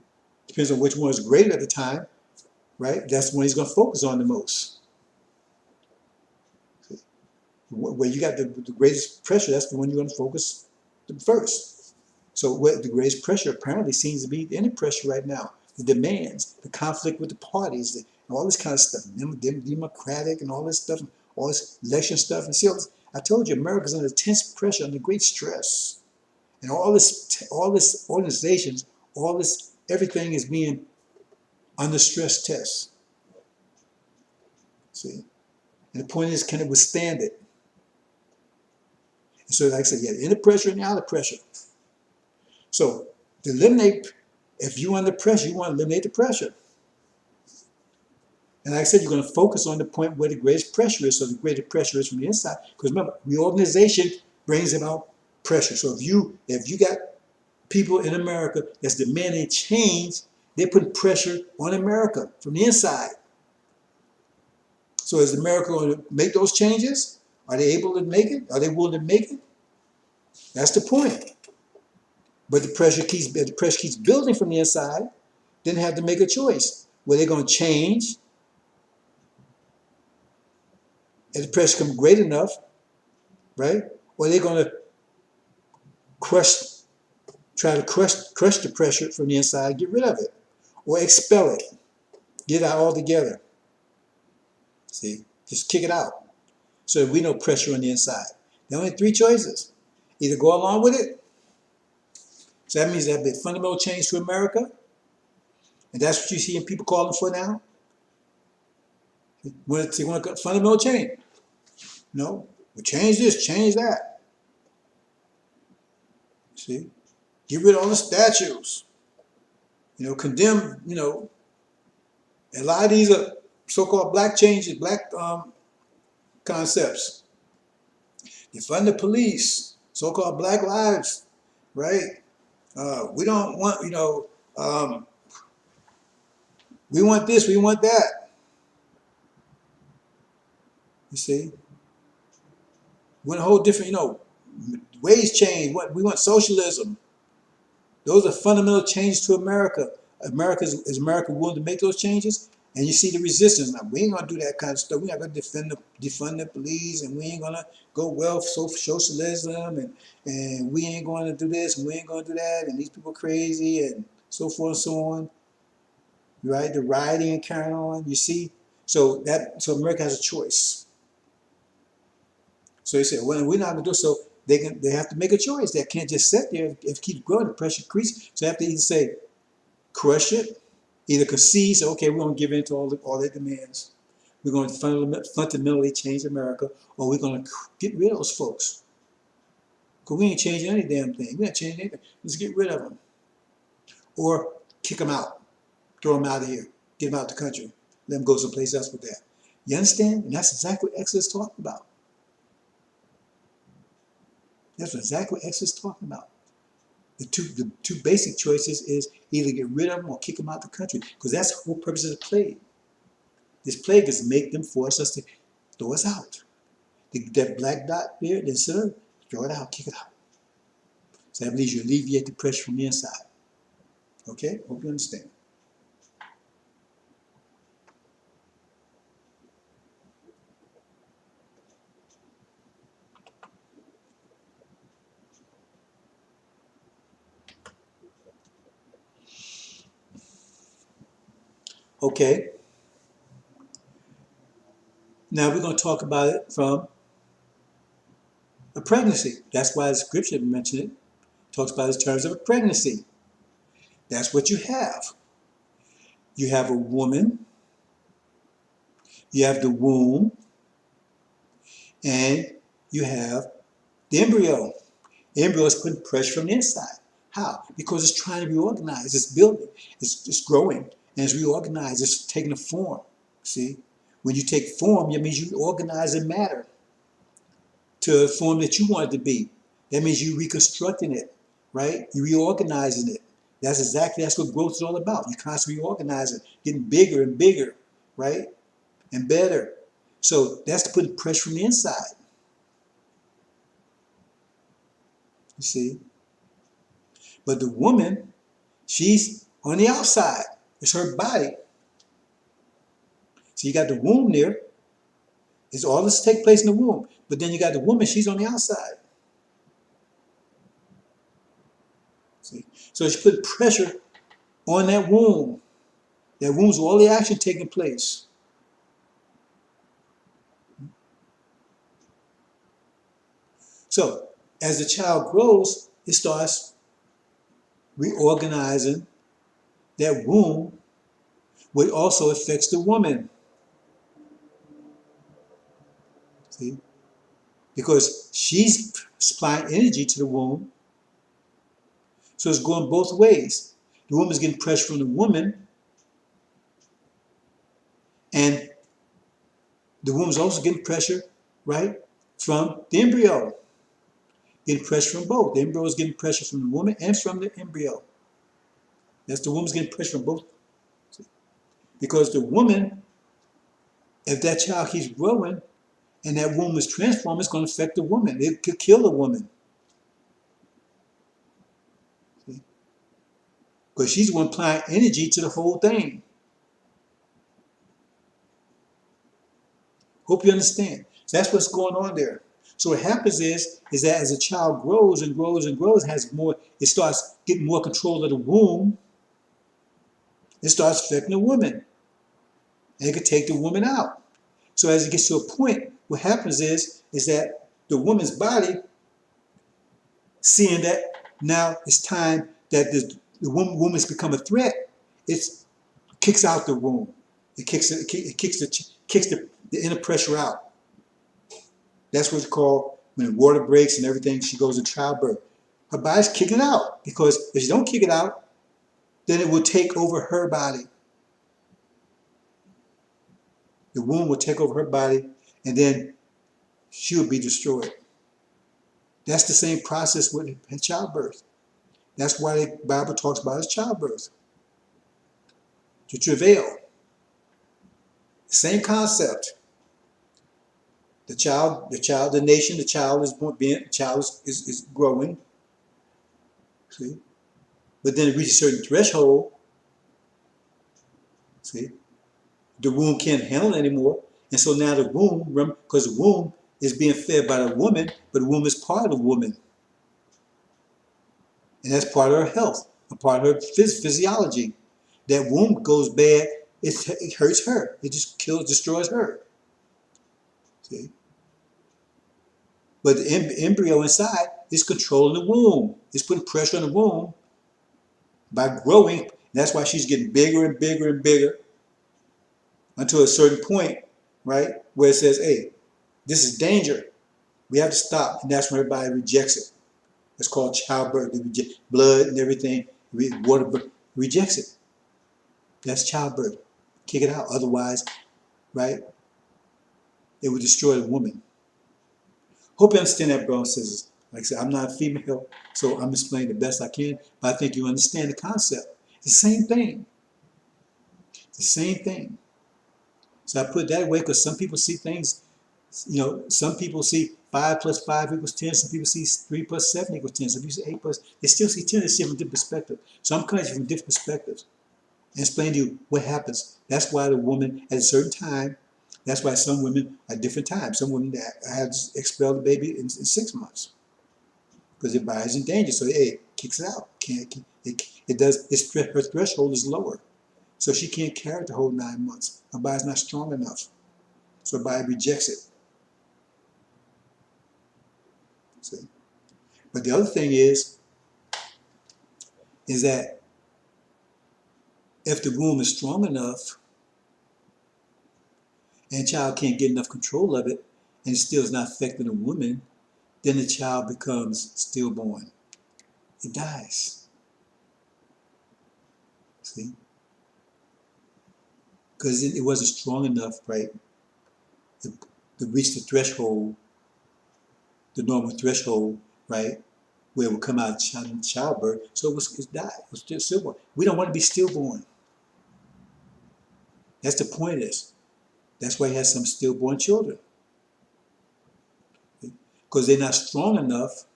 Speaker 1: Depends on which one is greater at the time, right? That's when he's going to focus on the most. See? Where you got the greatest pressure, that's the one you're going to focus the first. So what the greatest pressure apparently seems to be the inner pressure right now. The demands, the conflict with the parties, all this kind of stuff, democratic and all this stuff, all this election stuff. And see, I told you, America's under intense pressure, under great stress. And all this organizations, everything is being under stress tests. See? And the point is, can it withstand it? And so, like I said, you have inner pressure and the outer pressure. So, to eliminate, if you're under pressure, you want to eliminate the pressure. And like I said, you're going to focus on the point where the greatest pressure is. So the greater pressure is from the inside. Because remember, reorganization brings about pressure. So if you got people in America that's demanding change, they're putting pressure on America from the inside. So is America going to make those changes? Are they able to make it? Are they willing to make it? That's the point. But the pressure keeps building from the inside. Then they have to make a choice. Were they going to change? If the pressure becomes great enough, right? Or are they going to try to crush the pressure from the inside, get rid of it, or expel it, get it out altogether. See, just kick it out. So we know pressure on the inside. There are only three choices: either go along with it. So that means there have been fundamental change to America, and that's what you see people calling for now. They want a fundamental change. No, we change this, change that. See, get rid of all the statues. Condemn. A lot of these are so-called black changes, black concepts. Defund the police, so-called black lives, right? We don't want, we want this, we want that. You see? We want a whole different, ways change. We want socialism. Those are fundamental changes to America. Is America willing to make those changes? And you see the resistance. Now, we ain't going to do that kind of stuff. We're not going to defund the police, and we ain't going to go socialism, and we ain't going to do this, and we ain't going to do that, and these people crazy, and so forth and so on. Right? The rioting and carrying on, you see? So America has a choice. So they say, well, we're not going to do so. They have to make a choice. They can't just sit there. If it keeps growing, the pressure increases. So they have to either say, crush it, either concede, say, okay, we're going to give in to all their demands. We're going to fundamentally change America, or we're going to get rid of those folks. Because we ain't changing any damn thing. We ain't changing anything. Let's get rid of them. Or kick them out. Throw them out of here. Get them out of the country. Let them go someplace else with that. You understand? And that's exactly what Exodus is talking about. That's exactly what Exodus is talking about. The two basic choices is either get rid of them or kick them out of the country. Because that's the whole purpose of the plague. This plague is to make them force us to throw us out. That black dot there, then throw it out, kick it out. So that means you alleviate the pressure from the inside. Okay? Hope you understand. Okay. Now we're going to talk about it from a pregnancy. That's why the scripture mentioned it. Talks about it in terms of a pregnancy. That's what you have. You have a woman, you have the womb, and you have the embryo. The embryo is putting pressure on the inside. How? Because it's trying to reorganize. It's building. It's growing. And it's reorganized. It's taking a form. See? When you take form, it means you organize in matter to a form that you want it to be. That means you're reconstructing it, right? You're reorganizing it. That's what growth is all about. You constantly reorganizing, getting bigger and bigger, right? And better. So that's putting pressure from the inside. You see? But the woman, she's on the outside. It's her body. So you got the womb there. It's all this take place in the womb. But then you got the woman, she's on the outside. See? So she put pressure on that womb. That womb's all the action taking place. So as the child grows, it starts reorganizing that womb, which also affects the woman. See? Because she's supplying energy to the womb. So it's going both ways. The woman's getting pressure from the woman, and the woman's also getting pressure, right, from the embryo. Getting pressure from both. The embryo is getting pressure from the woman and from the embryo. That's the woman's getting pressure from both. Because the woman, if that child keeps growing and that womb is transformed, it's going to affect the woman. It could kill the woman. Because she's the one applying energy to the whole thing. Hope you understand. So that's what's going on there. So what happens is that as a child grows and grows and grows, it starts getting more control of the womb. It starts affecting the woman. And it could take the woman out. So as it gets to a point, what happens is that the woman's body, seeing that now it's time that the woman's become a threat, it kicks out the womb. It kicks the inner pressure out. That's what's called when the water breaks and everything, she goes into childbirth. Her body's kicking it out, because if she don't kick it out, then it will take over her body. The womb will take over her body, and then she will be destroyed. That's the same process with childbirth. That's why the Bible talks about as childbirth. To travail. Same concept. The nation, the child is growing. See? But then it reaches a certain threshold. See? The womb can't handle it anymore. And so now the womb, because the womb is being fed by the woman, but the womb is part of the woman. And that's part of her health, a part of her physiology. That womb goes bad, it hurts her. It just destroys her. See? But the embryo inside is controlling the womb. It's putting pressure on the womb by growing. That's why she's getting bigger and bigger and bigger until a certain point, right, where it says, hey, this is danger. We have to stop. And that's when everybody rejects it. It's called childbirth. They reject blood and everything. Water rejects it. That's childbirth. Kick it out. Otherwise, right, it would destroy the woman. Hope you understand that, brothers and sisters. Like I said, I'm not a female, so I'm explaining the best I can, but I think you understand the concept. It's the same thing. It's the same thing. So I put it that way because some people see things, some people see 5 plus 5 equals 10. Some people see 3 plus 7 equals 10. Some people see 8 plus, they still see 10. They see it from different perspectives. So I'm coming at you from different perspectives and explain to you what happens. That's why the woman at a certain time, that's why some women at different times, some women have expelled the baby in 6 months because their body's in danger. So it kicks it out. Her threshold is lower. So she can't carry it the whole 9 months. Her body's not strong enough. So her body rejects it. See? But the other thing is that if the womb is strong enough and the child can't get enough control of it and it still is not affecting the woman, then the child becomes stillborn. It dies. See? Because it wasn't strong enough, right, to reach the threshold, the normal threshold, right, where it would come out in childbirth. So it died. It was still stillborn. We don't want to be stillborn. That's the point of this. That's why he has some stillborn children. Because they're not strong enough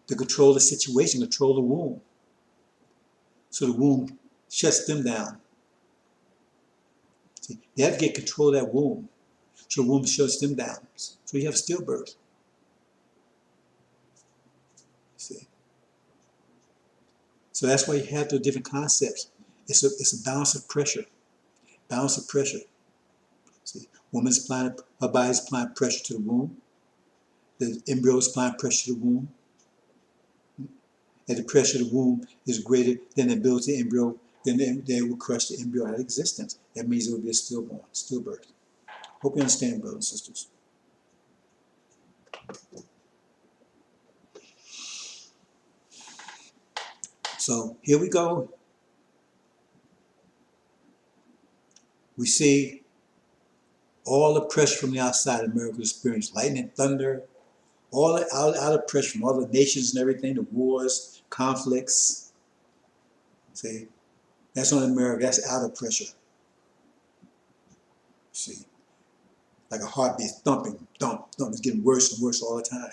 Speaker 1: to control the situation, control the womb. So the womb shuts them down. See, they have to get control of that womb. So the womb shuts them down. So you have stillbirth. See? So that's why you have the different concepts. It's a balance of pressure. Balance of pressure. See, woman's applying, her body's applying pressure to the womb. The embryo is applying pressure to the womb. And the pressure of the womb is greater than the ability of the embryo, then they will crush the embryo out of existence. That means it will be a stillborn, stillbirth. Hope you understand, brothers and sisters. So here we go. We see all the pressure from the outside of America experience, lightning, thunder, all the outer pressure from all the nations and everything, the wars, conflicts. See, that's on America. That's outer pressure. See, like a heartbeat thumping, thump, thump. It's getting worse and worse all the time.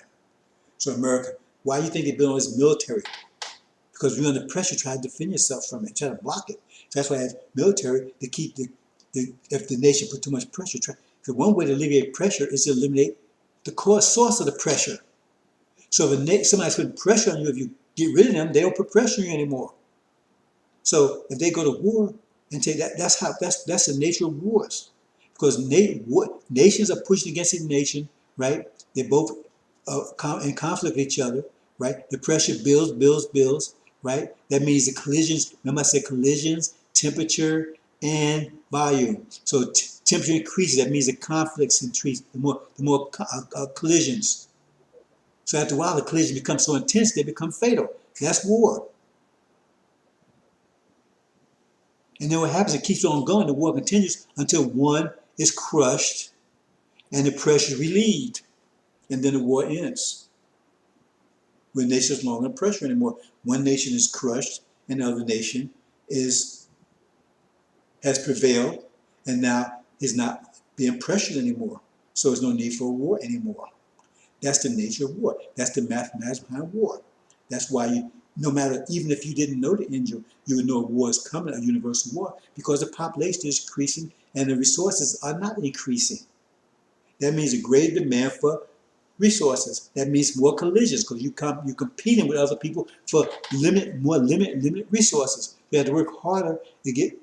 Speaker 1: So America, why do you think they build all this military? Because we're under pressure, try to defend yourself from it, try to block it. So that's why I have military to keep if the nation put too much pressure. Because one way to alleviate pressure is to eliminate the cause source of the pressure. So if somebody's putting pressure on you, if you get rid of them, they don't put pressure on you anymore. So if they go to war and take that, that's the nature of wars. Because nations are pushing against each nation, right? They're both in conflict with each other, right? The pressure builds, right? That means the collisions, remember I said collisions, temperature, and volume. So temperature increases, that means the conflicts increase, the more collisions. So after a while, the collisions become so intense, they become fatal. That's war. And then what happens, it keeps on going, the war continues until one is crushed and the pressure relieved. And then the war ends. When the nation is no longer under pressure anymore. One nation is crushed and the other nation has prevailed and now is not being pressured anymore. So there's no need for a war anymore. That's the nature of war. That's the mathematics behind war. That's why no matter, even if you didn't know the angel, you would know a war is coming, a universal war, because the population is increasing and the resources are not increasing. That means a greater demand for resources. That means more collisions because you're competing with other people for limited resources. You have to work harder to get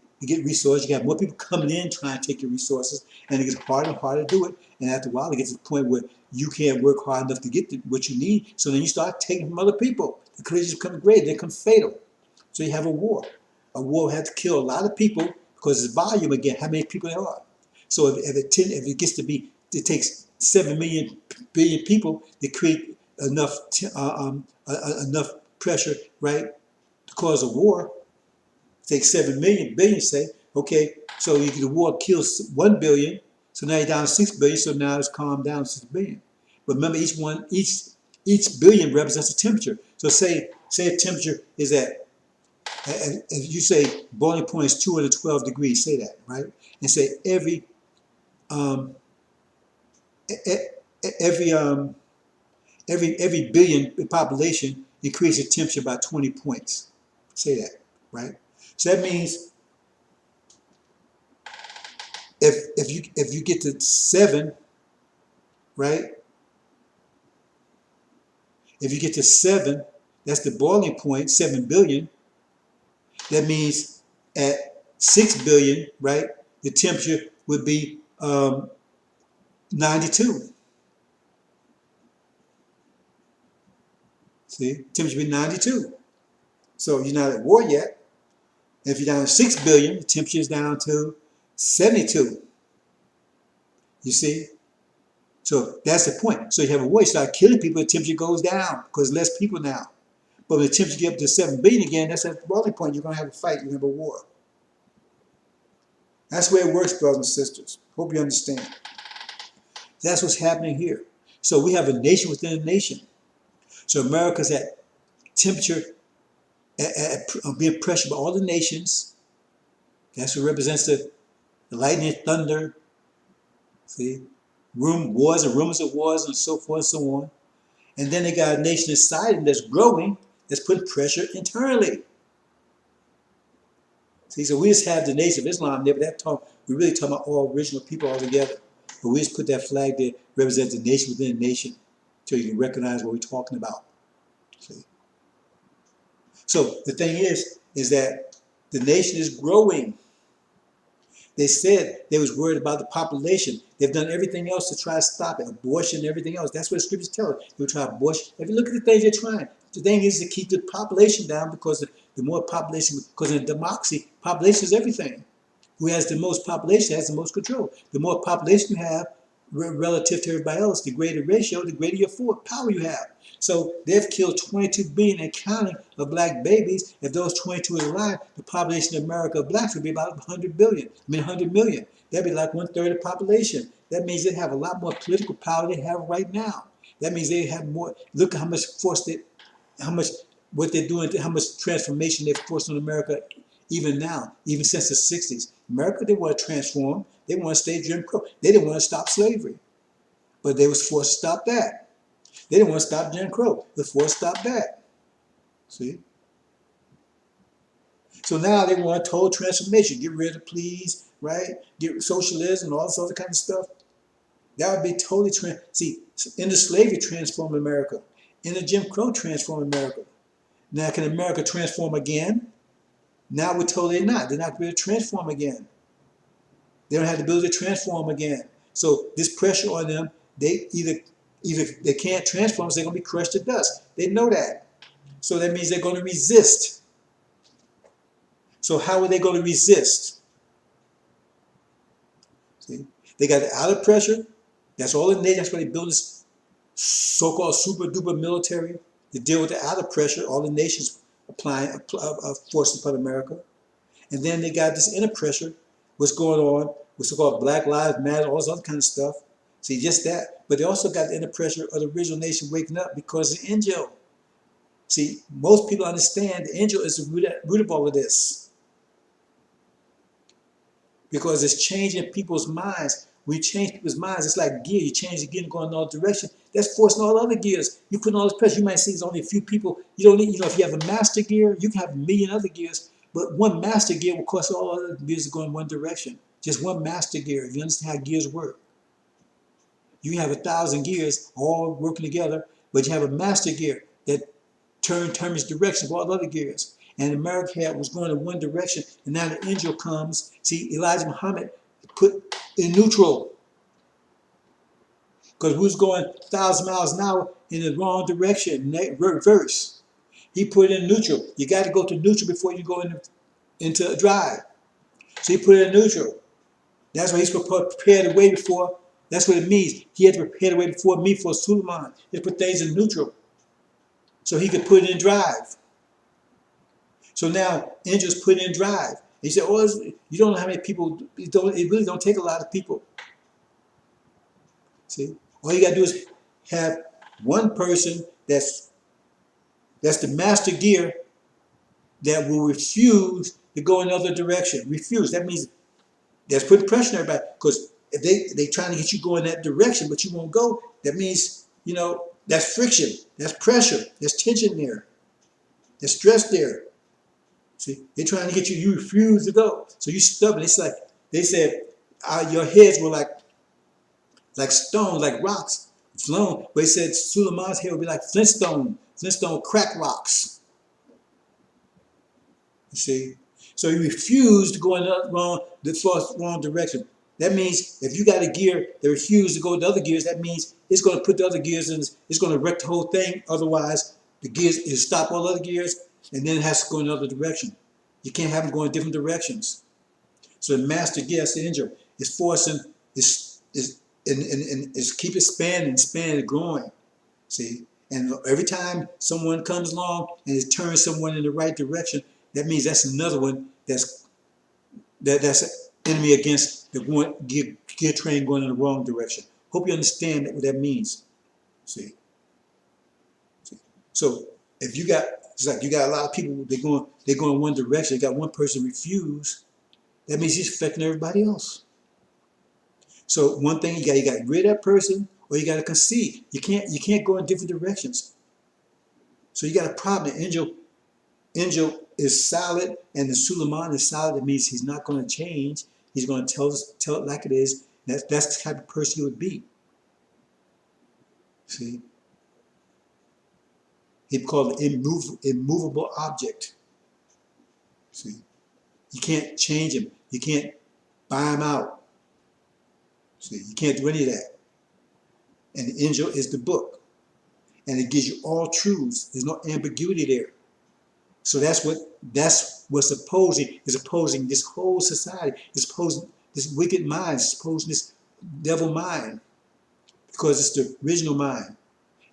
Speaker 1: resources. You have more people coming in trying to take your resources, and it gets harder and harder to do it. And after a while, it gets to the point where you can't work hard enough to get what you need. So then you start taking from other people. The collisions become great. They become fatal. So you have a war. A war has to kill a lot of people because it's volume again. How many people there are? So if it gets to be, it takes 7 billion people to create enough pressure, right, to cause a war. Take 7 billion, say, okay, so the war kills 1 billion, so now you're down to 6 billion, so now it's calmed down to 6 billion. But remember, each billion represents a temperature. So say a temperature is at, if you say boiling point is 212 degrees, say that, right? And say every billion population increases the temperature by 20 points. Say that, right? So that means if you get to 7, right? If you get to 7, That's the boiling point, 7 billion. That means at 6 billion, right, the temperature would be 92. See, temperature would be 92. So you're not at war yet. If you're down to 6 billion, the temperature is down to 72. You see? So that's the point. So you have a war, you start killing people, the temperature goes down because less people now. But when the temperature get up to 7 billion again, that's at the boiling point. You're going to have a fight. You're going to have a war. That's the way it works, brothers and sisters. Hope you understand. That's what's happening here. So we have a nation within a nation. So America's at temperature, being pressured by all the nations. That's what represents the lightning and thunder. See? Wars and rumors of wars and so forth and so on. And then they got a nation inside them that's growing, that's putting pressure internally. See, so we just have the Nation of Islam there, but we're really talking about all original people all together. But we just put that flag there, represents the nation within a nation, so you can recognize what we're talking about. See? So the thing is that the nation is growing. They said they was worried about the population. They've done everything else to try to stop it, abortion and everything else. That's what the scriptures tell us. They try to abortion. If you look at the things they're trying, the thing is to keep the population down because the more population, because in democracy, population is everything. Who has the most population has the most control. The more population you have relative to everybody else, the greater ratio, the greater your power you have. So they've killed 22 billion and counting of black babies. If those 22 are alive, the population of America of blacks would be about 100 million. That'd be like 1/3 of the population. That means they have a lot more political power than they have right now. That means they have more. Look at how much force what they're doing, how much transformation they've forced on America even now, even since the 60s. America didn't want to transform. They want to stay Jim Crow. They didn't want to stop slavery. But they was forced to stop that. They didn't want to stop Jim Crow. They were forced to stop that. See? So now they want a total transformation. Get rid of police, right? Get rid of socialism and all this other kind of stuff. That would be totally see, in the slavery transformed America. In the Jim Crow transformed America. Now can America transform again? Now we're told they're not. They're not going to transform again. They don't have the ability to transform again. So this pressure on them, they either they can't transform, so they're going to be crushed to dust. They know that. So that means they're going to resist. So how are they going to resist? See? They got the outer pressure. That's all it needs. That's why they build this so-called super duper military to deal with the outer pressure. All the nations applying force upon America. And then they got this inner pressure. What's going on with so-called Black Lives Matter, all this other kind of stuff. See, just that. But they also got the inner pressure of the original nation waking up because of the Injil. See, most people understand the Injil is the root of all of this. Because it's changing people's minds. When you change people's minds, it's like gear. You change the gear and go in all direction. That's forcing all other gears. You put all this pressure. You might see there's only a few people. You don't need, if you have a master gear, you can have a million other gears. But one master gear will cause all other gears to go in one direction. Just one master gear, if you understand how gears work. You can have 1,000 gears all working together, but you have a master gear that determines direction of all the other gears. And America was going in one direction, and now the angel comes. See, Elijah Muhammad put in neutral. Because we was going 1,000 miles an hour in the wrong direction, reverse. He put it in neutral. You got to go to neutral before you go into a drive. So he put it in neutral. That's why he's prepared the way before. That's what it means. He had to prepare the way before me for Suleiman. He put things in neutral so he could put it in drive. So now angels put it in drive. He said, "Oh, you don't know how many people. It really don't take a lot of people. See, all you got to do is have one person that's the master gear that will refuse to go another direction. Refuse. That means that's putting pressure on everybody. Because if they trying to get you going that direction, but you won't go, that means, that's friction. That's pressure. There's tension there. There's stress there. See, they're trying to get you. You refuse to go. So you stubborn. It's like they said, your heads were like stones, like rocks. Flown, but he said Suleiman's hair would be like Flintstone crack rocks. You see? So he refused to go in the wrong direction. That means if you got a gear that refused to go to other gears, that means it's going to put the other gears in, it's going to wreck the whole thing. Otherwise, the gears, it stop all other gears, and then it has to go in another direction. You can't have them going in different directions. So the master gear, that's the angel, is forcing, is keep expanding, growing. See? And every time someone comes along and it turns someone in the right direction, that means that's another one that's an enemy against the gear train going in the wrong direction. Hope you understand what that means. See? So if you got, it's like you got a lot of people, they're going one direction. You got one person refuse. That means he's affecting everybody else. So one thing you got to get rid of that person, or you got to concede. You can't go in different directions. So you got a problem. The angel is solid, and the Suleiman is solid. That means he's not going to change. He's going to tell it like it is. That's the type of person he would be. See, he'd call it immovable object. See, you can't change him. You can't buy him out. See, you can't do any of that. And the angel is the book, and it gives you all truths. There's no ambiguity there. So that's what's opposing this whole society. It's opposing this wicked mind. It's opposing this devil mind, because it's the original mind.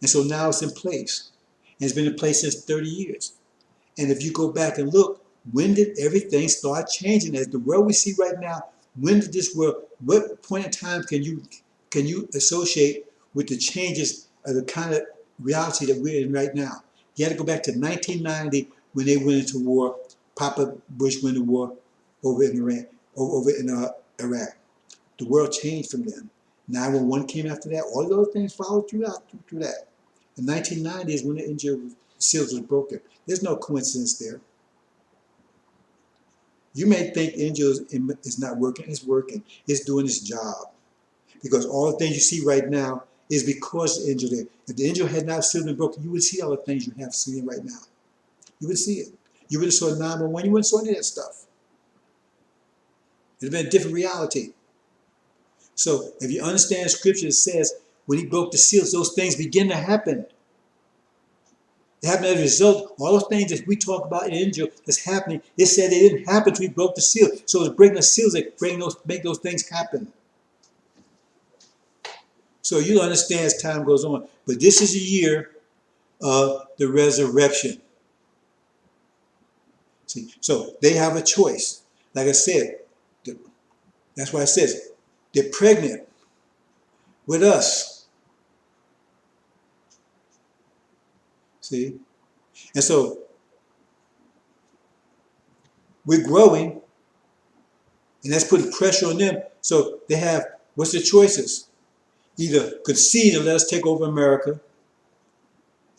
Speaker 1: And so now it's in place, and it's been in place since 30 years. And if you go back and look, when did everything start changing? As the world we see right now, when did this world? What point in time can you associate with the changes of the kind of reality that we're in right now? You had to go back to 1990 when they went into war. Papa Bush went to war over in Iraq. The world changed from then. 911 came after that. All those things followed through that. In 1990 is when the seals was broken. There's no coincidence there. You may think angel is not working. It's working. It's doing its job. Because all the things you see right now is because the angel there. If the angel had not still been broken, you would see all the things you have seen right now. You would see it. You would have saw 911. You wouldn't saw any of that stuff. It would have been a different reality. So if you understand scripture, it says when he broke the seals, those things begin to happen. It happened as a result. All those things that we talk about in angel that's happening, it said they didn't happen until he broke the seal. So it's breaking the seals that make those things happen. So you'll understand as time goes on. But this is a year of the resurrection. See, so they have a choice. Like I said, that's why it says they're pregnant with us. See? And so we're growing, and that's putting pressure on them. So they have, what's the choices? Either concede and let us take over America,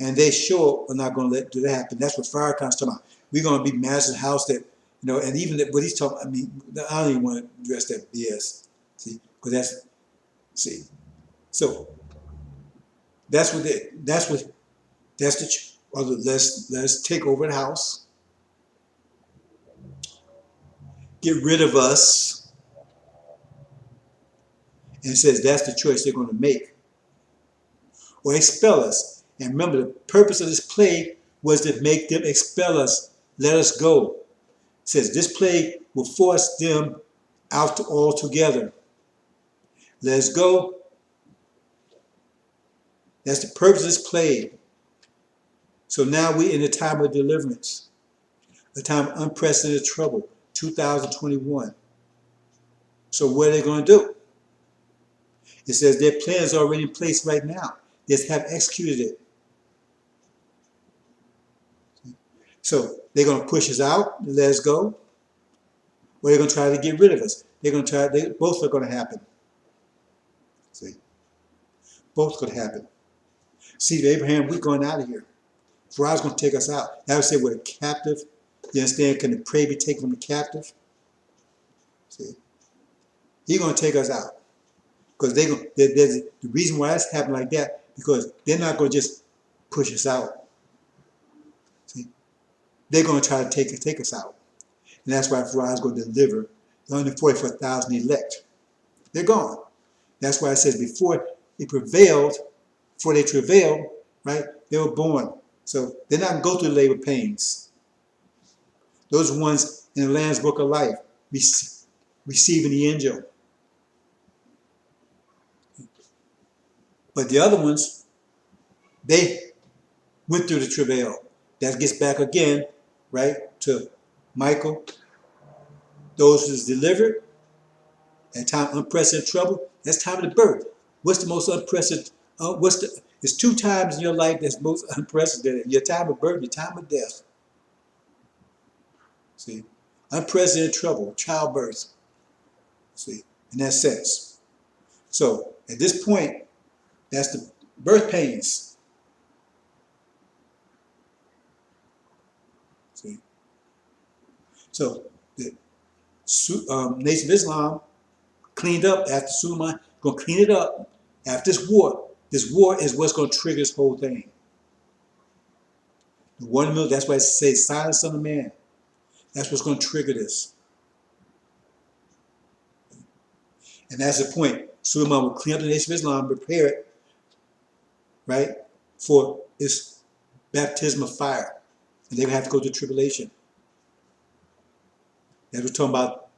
Speaker 1: and they sure are not going to let that happen. That's what Farrakhan's talking about. We're going to be massive house that, and even that, what he's talking, I mean, I don't even want to address that BS. See, because so let's take over the house, get rid of us, and it says that's the choice they're going to make, or expel us. And remember, the purpose of this plague was to make them expel us, let us go. It says this plague will force them out altogether. Let us go. That's the purpose of this plague. So now we're in a time of deliverance, a time of unprecedented trouble, 2021. So what are they going to do? It says their plans are already in place right now. They just have executed it. So they're going to push us out and let us go, or they're going to try to get rid of us. Both are going to happen. See? Both could happen. See, Abraham, we're going out of here. Pharaoh's going to take us out. That would say we're captive. You understand? Can the prey be taken from the captive? See? He's going to take us out. Because there's the reason why it's happening like that, because they're not going to just push us out. See, they're going to try to take us out, and that's why God's going to deliver the 144,000 elect. They're gone. That's why it says before they prevailed, right? They were born, so they're not going to go through labor pains. Those ones in the Lamb's Book of Life, receiving the angel. But the other ones, they went through the travail. That gets back again, right, to Michael. Those who's delivered at time unprecedented trouble. That's time of the birth. What's the most unprecedented? It's 2 times in your life that's most unprecedented. Your time of birth, your time of death. See, unprecedented trouble, childbirth. See, in that sense. So at this point, that's the birth pains. See, so the Nation of Islam cleaned up after Suleiman. Going to clean it up after this war. This war is what's going to trigger this whole thing. The 1 million. That's why it says silence of the man. That's what's going to trigger this. And that's the point. Suleiman will clean up the Nation of Islam, prepare it, right, for its baptism of fire. And they have to go through tribulation. As we're talking about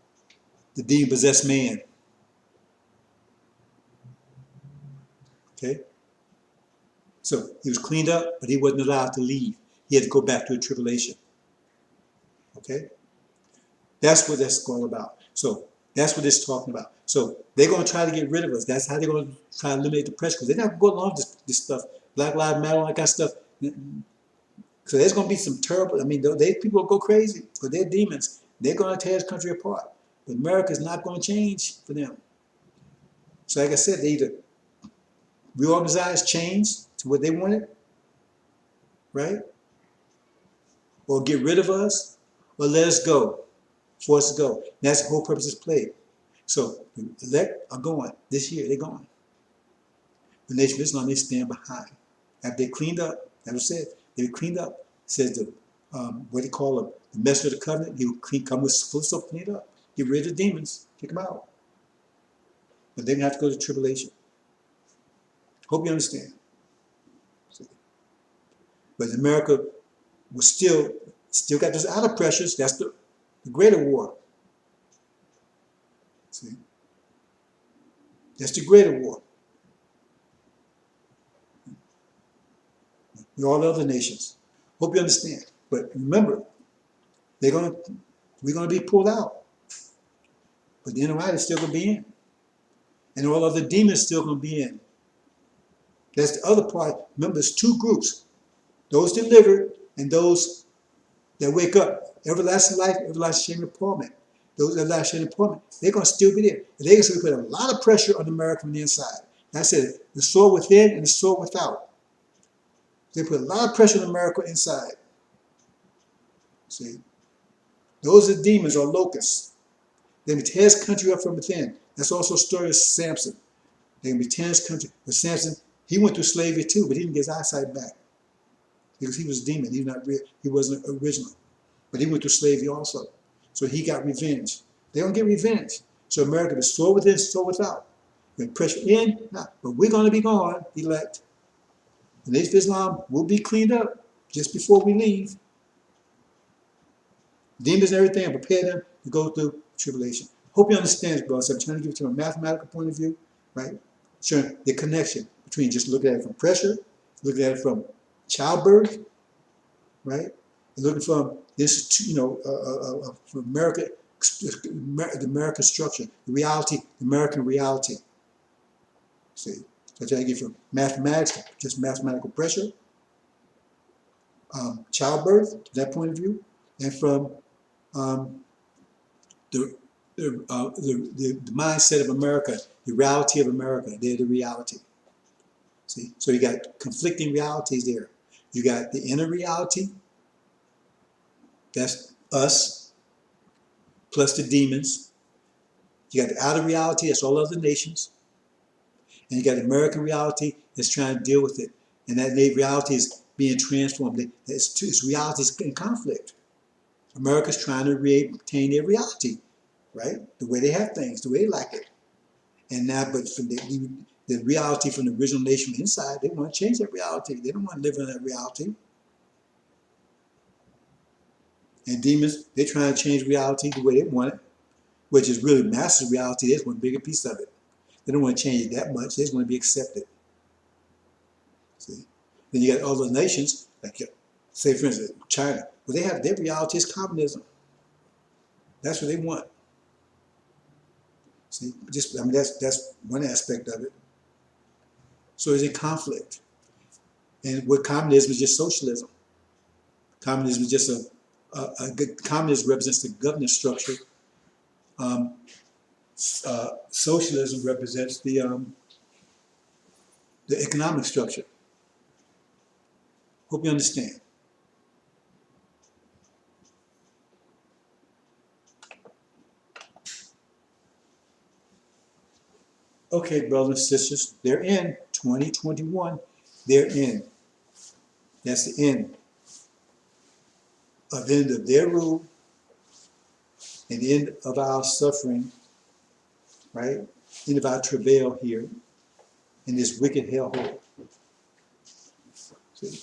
Speaker 1: the demon-possessed man. Okay? So he was cleaned up, but he wasn't allowed to leave. He had to go back to the tribulation. Okay? That's what that's all about. So that's what it's talking about. So they're going to try to get rid of us. That's how they're going to try to eliminate the pressure, because they're not going along with this stuff. Black Lives Matter, all that kind of stuff. So there's going to be some terrible, people will go crazy because they're demons. They're going to tear this country apart. But America's not going to change for them. So like I said, they either reorganize, change to what they wanted, right? Or get rid of us, or let us go, force us to go. And that's the whole purpose of this plague. So the elect are going. This year, they're going. The Nation of Islam, they stand behind. After they cleaned up, as I said, they cleaned up. It says the, what they call them, the messenger of the covenant, he would come with full stuff cleaned up. Get rid of the demons, kick them out. But they're going to have to go to tribulation. Hope you understand. But America was still got those outer pressures. That's the greater war. See? That's the greater war. With all the other nations. Hope you understand. But remember, we're going to be pulled out. But the inner right is still going to be in. And all other demons still going to be in. That's the other part. Remember, there's 2 groups. Those delivered and those that wake up. Everlasting life, everlasting shame and torment. Those everlasting shame and torment, they're going to still be there. And they're going to put a lot of pressure on America from the inside. And I said, the sword within and the sword without. They put a lot of pressure on America inside. See? Those are demons or locusts. They can tear his country up from within. That's also a story of Samson. They can be tearing his country. But Samson, he went through slavery too, but he didn't get his eyesight back. Because he was a demon. He was not real. He wasn't original. But he went through slavery also. So he got revenge. They don't get revenge. So America is sword within, sword without. When pressure in, not. But we're going to be gone, elect. The Nation of Islam will be cleaned up just before we leave. Demons and everything, and prepare them to go through tribulation. Hope you understand, bro. So I'm trying to give it from a mathematical point of view, right? Showing the connection between just looking at it from pressure, looking at it from childbirth, right? And looking from this, from America, the American structure, the reality, the American reality. See, so I try to get from mathematics, just mathematical pressure, childbirth, to that point of view, and from the mindset of America, the reality of America. They're the reality. See, so you got conflicting realities there. You got the inner reality, that's us, plus the demons. You got the outer reality, that's all other nations. And you got American reality that's trying to deal with it. And that reality is being transformed. It's reality is in conflict. America's trying to retain their reality, right? The way they have things, the way they like it. And now, but from the reality from the original nation inside, they want to change that reality. They don't want to live in that reality. And demons, they're trying to change reality the way they want it, which is really master reality. They just want a bigger piece of it. They don't want to change it that much. They just want to be accepted. See? Then you got other nations, like, say, for instance, China. Well, they have their reality is communism. That's what they want. See, I mean, that's one aspect of it. So it's in conflict. And what communism is just socialism. Communism is just communism represents the governance structure. Um, Socialism represents the economic structure. Hope you understand. Okay, brothers and sisters, they're in 2021. They're in. That's the end. Of the end of their rule and the end of our suffering, right? End of our travail here in this wicked hellhole. See?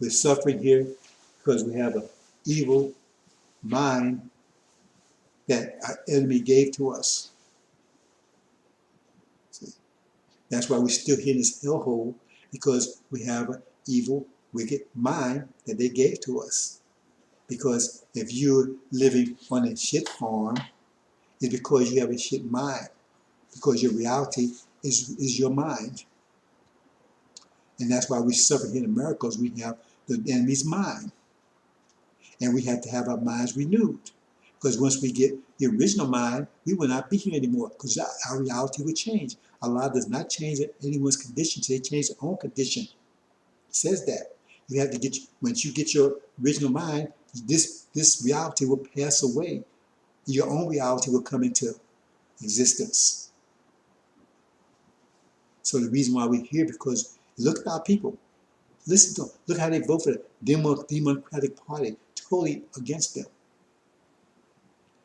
Speaker 1: We're suffering here because we have an evil mind that our enemy gave to us. See? That's why we're still here in this hellhole, because we have an evil, wicked mind that they gave to us. Because if you're living on a shit farm, it's because you have a shit mind. Because your reality is your mind. And that's why we suffer here in America, because we have the enemy's mind. And we have to have our minds renewed. Because once we get the original mind, we will not be here anymore, because our reality will change. Allah does not change anyone's condition, they change their own condition. It says that. You have to get, once you get your original mind, this reality will pass away. Your own reality will come into existence. So the reason why we're here, because look at our people. Listen to them. Look how they vote for the Democratic Party, totally against them.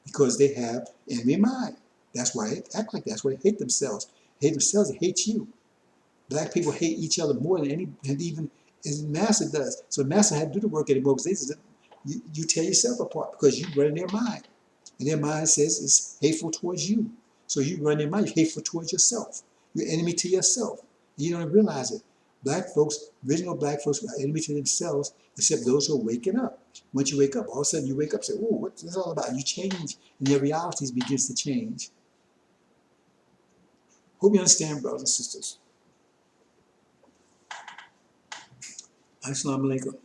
Speaker 1: Because they have enemy mind. That's why they act like that. That's why they hate themselves. They hate themselves, they hate you. Black people hate each other more than even as Massa does. So Massa had to do the work anymore, because you tear yourself apart because you run in their mind. And their mind says it's hateful towards you. So you run their mind, you're hateful towards yourself. You're enemy to yourself. You don't realize it. Black folks, original black folks are enemy to themselves, except those who are waking up. Once you wake up, all of a sudden you wake up and say, oh, what's this all about? You change, and your realities begins to change. Hope you understand, brothers and sisters. Assalamu alaikum.